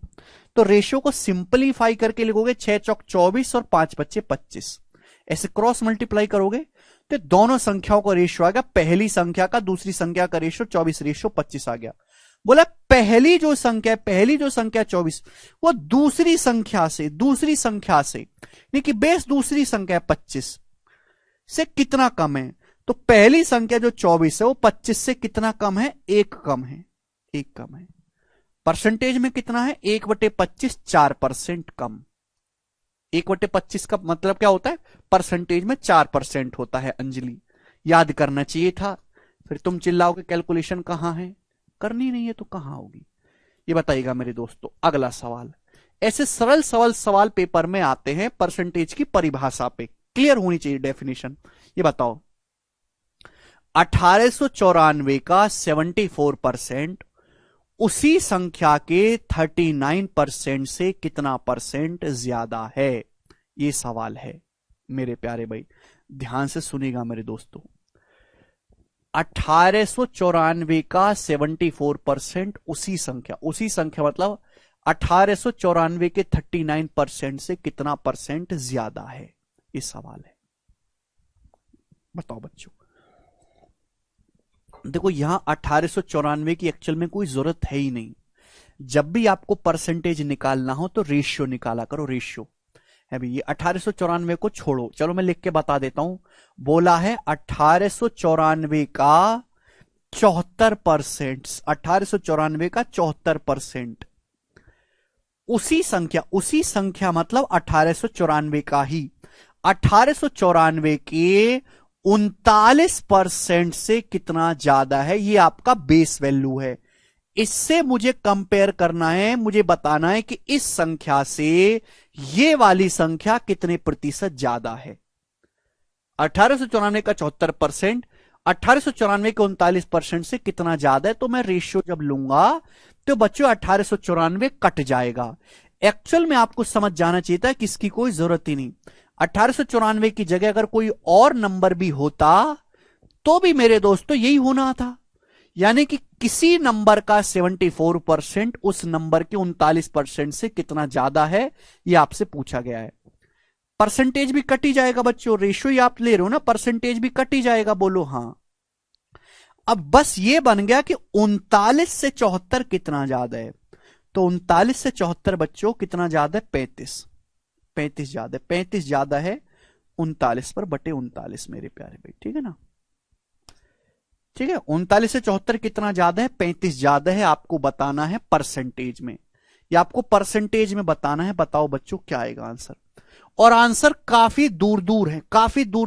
तो रेशियो को सिंपलीफाई करके लिखोगे 6 चौक 24 और 5 बच्चे 25। ऐसे क्रॉस मल्टीप्लाई करोगे तो दोनों संख्याओं का रेशियो आ गया, पहली संख्या का दूसरी संख्या का रेशियो 24/25 आ गया। बोला पहली जो संख्या 24 वो दूसरी संख्या से यानी कि बेस दूसरी संख्या 25 से कितना कम है? तो पहली संख्या जो 24 है वो 25 से कितना कम है? एक कम है। परसेंटेज में कितना है? 1/25 4% कम। 1/25 का मतलब क्या होता है? परसेंटेज में 4% होता है। अंजलि याद करना चाहिए था, फिर तुम चिल्लाओगे कैलकुलेशन कहां है, करनी नहीं है तो कहां होगी? ये बताइएगा मेरे दोस्तों। अगला सवाल, ऐसे सरल सवाल पेपर में आते हैं परसेंटेज की परिभाषा पे, क्लियर होनी चाहिए डेफिनेशन। ये बताओ 1894 का 74% उसी संख्या के 39% से कितना परसेंट ज्यादा है? ये सवाल है मेरे प्यारे भाई, ध्यान से सुनिएगा मेरे दोस्तों। 1894 का 74% उसी संख्या मतलब 1894 के 39% से कितना परसेंट ज्यादा है? ये सवाल है। बताओ बच्चों। देखो यहां 1894 की एक्चुअल में कोई जरूरत है ही नहीं। जब भी आपको परसेंटेज निकालना हो तो रेशियो निकाला करो, रेशियो है भी। ये 1894 को छोड़ो, चलो मैं लिख के बता देता हूं। बोला है 1894 का 74%, 1894 का 74%। उसी संख्या मतलब 1894 का ही 1894 के 39% से कितना ज्यादा है? ये आपका बेस वैल्यू है। इससे मुझे कंपेयर करना है, मुझे बताना है कि इस संख्या से ये वाली संख्या कितने प्रतिशत ज्यादा है। 1894 का 74%, 1894 के 39% से कितना ज्यादा है? तो मैं रेशियो जब लूंगा तो बच्चों 1894 कट जाएगा। एक्चुअल में आपको समझ जाना चाहिए था कि इसकी कोई जरूरत ही नहीं। 1894 की जगह अगर कोई और नंबर भी होता तो भी मेरे दोस्तों यही होना था, यानी कि किसी नंबर का 74% उस नंबर के 39% से कितना ज्यादा है, यह आपसे पूछा गया है। परसेंटेज भी कट ही जाएगा बच्चों, रेशियो ही आप ले रहे हो ना, परसेंटेज भी कट ही जाएगा। बोलो हां। अब बस ये बन गया कि 39 से 74 कितना ज्यादा है। तो 39 से 74 बच्चों कितना ज्यादा है? 35 ज्यादा है। 35 ज्यादा है 39 पर बटे 39 मेरे प्यारे भाई, ठीक है ना? ठीक है, 39 से 74 कितना ज्यादा है? 35 ज्यादा है। आपको बताना है परसेंटेज में, या आपको परसेंटेज में बताना है। बताओ बच्चों क्या आएगा आंसर? और आंसर काफी दूर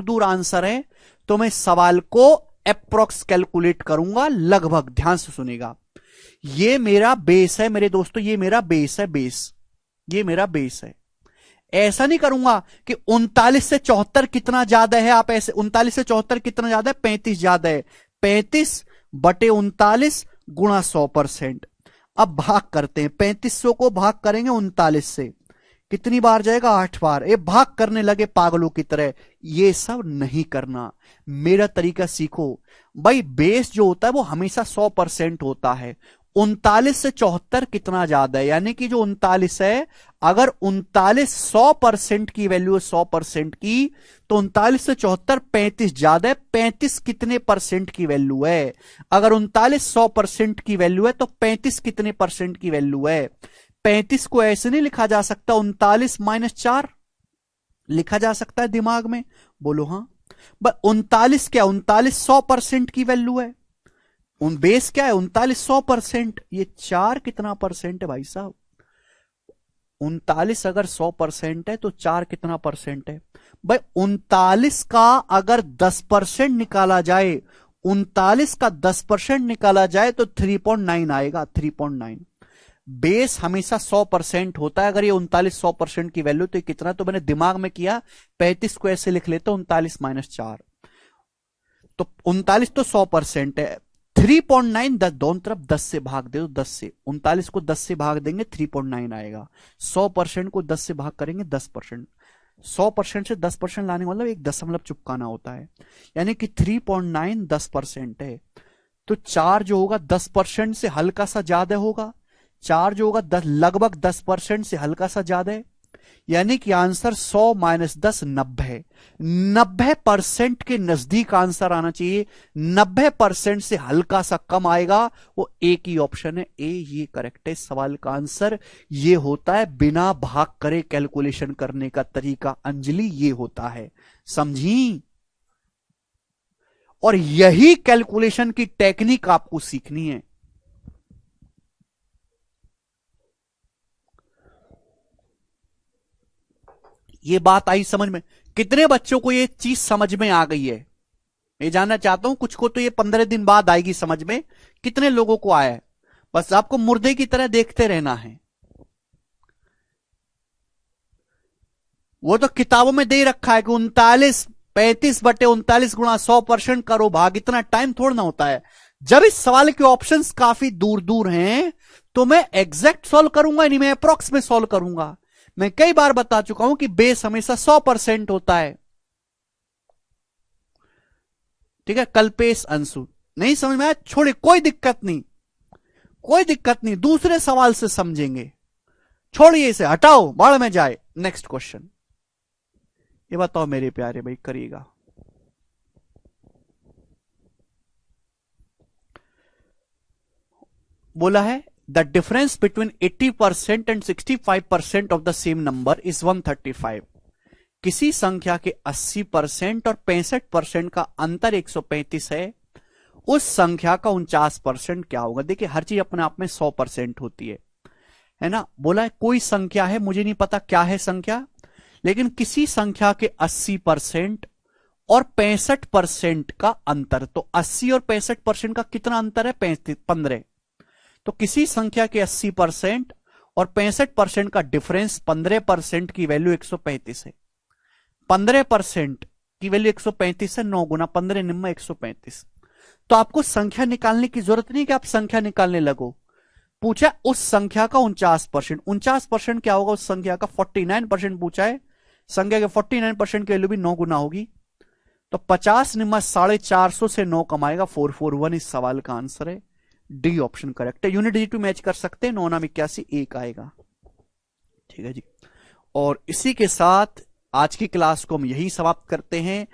दूर आंसर है, तो मैं सवाल को अप्रोक्स कैलकुलेट करूंगा लगभग। ध्यान से सुनेगा, ये मेरा बेस है मेरे दोस्तों, ये मेरा बेस है। ऐसा नहीं करूंगा कि 39 से 74 कितना ज्यादा है। आप ऐसे 39 से 74 कितना ज्यादा है? 35 ज्यादा है। 35 बटे 39 गुणा 100%। अब भाग करते हैं, 3500 को भाग करेंगे 39 से, कितनी बार जाएगा? 8 बार। ये भाग करने लगे पागलों की तरह, ये सब नहीं करना। मेरा तरीका सीखो भाई। बेस जो होता है वो हमेशा 100% होता है। 39 से 74 कितना ज्यादा है, यानी कि जो 39 है, अगर 39 100% की वैल्यू है, 100% की, तो 39 से 74 35 ज्यादा है। 35 कितने परसेंट की वैल्यू है? अगर 39 100% की वैल्यू है तो 35 कितने परसेंट की वैल्यू है? 35 को ऐसे नहीं लिखा जा सकता, 39 - 4 लिखा जा सकता है दिमाग में। बोलो हाँ। 39 क्या? 39 100% की वैल्यू है। बेस क्या है? 39 100%। ये 4 कितना परसेंट है भाई साहब? 39 अगर 100% है तो 4 कितना परसेंट है भाई? 39 का अगर 10% निकाला जाए, 39 का 10% निकाला जाए तो 3.9 आएगा। 3.9। बेस हमेशा 100% होता है। अगर ये 39 100% की वैल्यू तो कितना? तो मैंने दिमाग में किया, 35 को ऐसे लिख लेता हूं, 39 - 4, तो 39 तो 100% है। 3.9 10 दोनों तरफ 10 से भाग दे दो, 10 से 39 को 10 से भाग देंगे 3.9 आएगा। 100% को 10 से भाग करेंगे 10%। 100% से 10% लाने का मतलब एक दशमलव चुपकाना होता है, यानी कि 3.9 10% है। तो 4 जो होगा 10% से हल्का सा ज्यादा होगा, 4 जो होगा 10 लगभग 10% से हल्का सा ज्यादा है, यानी कि आंसर 100 - 10 90। 90% के नजदीक आंसर आना चाहिए, 90% से हल्का सा कम आएगा, वो एक ही ऑप्शन है ए, ये करेक्ट है। सवाल का आंसर ये होता है, बिना भाग करे कैलकुलेशन करने का तरीका अंजलि ये होता है, समझी। और यही कैलकुलेशन की टेक्निक आपको सीखनी है। ये बात आई समझ में? कितने बच्चों को ये चीज समझ में आ गई है? मैं जानना चाहता हूं, कुछ को तो ये 15 दिन बाद आएगी समझ में, कितने लोगों को आया है? बस आपको मुर्दे की तरह देखते रहना है। वो तो किताबों में दे रखा है कि 35 गुणा 100% करो भाग, इतना टाइम थोड़ा ना होता है। जब इस सवाल के ऑप्शंस काफी दूर दूर हैं तो मैं एग्जैक्ट सॉल्व करूंगा नहीं, मैं अप्रोक्स में सॉल्व करूंगा। मैं कई बार बता चुका हूं कि बेस हमेशा 100% होता है। ठीक है, कल्पेश अंशु नहीं समझ में आया, छोड़े, कोई दिक्कत नहीं, कोई दिक्कत नहीं, दूसरे सवाल से समझेंगे, छोड़िए इसे, हटाओ, बाढ़ में जाए। नेक्स्ट क्वेश्चन, ये बताओ मेरे प्यारे भाई, करिएगा। बोला है the difference between 80% and 65% of the same number is 135। किसी संख्या के 80% और 65% का अंतर 135 है, उस संख्या का 49% क्या होगा? देखिए, हर चीज अपने आप में 100% होती है ना। बोला है कोई संख्या है, मुझे नहीं पता क्या है संख्या, लेकिन किसी संख्या के 80% और 65% का अंतर, तो 80 और 65% का कितना अंतर है? 15। तो किसी संख्या के 80% और 65% का डिफरेंस 15% की वैल्यू 135 है। 15% की वैल्यू 135 है, 9 गुना 15 निम्न 135। तो आपको संख्या निकालने की जरूरत नहीं कि आप संख्या निकालने लगो। पूछा उस संख्या का 49%, 49% क्या होगा उस संख्या का? 49% पूछा है, संख्या के 49% की वैल्यू भी 9 गुना होगी, तो 50 निम्न 450 से 9 कमाएगा 441। इस सवाल का आंसर है डी ऑप्शन करेक्ट है। यूनिट डिजिट मैच कर सकते हैं, 9 9 81 1 आएगा। ठीक है जी, और इसी के साथ आज की क्लास को हम यही समाप्त करते हैं।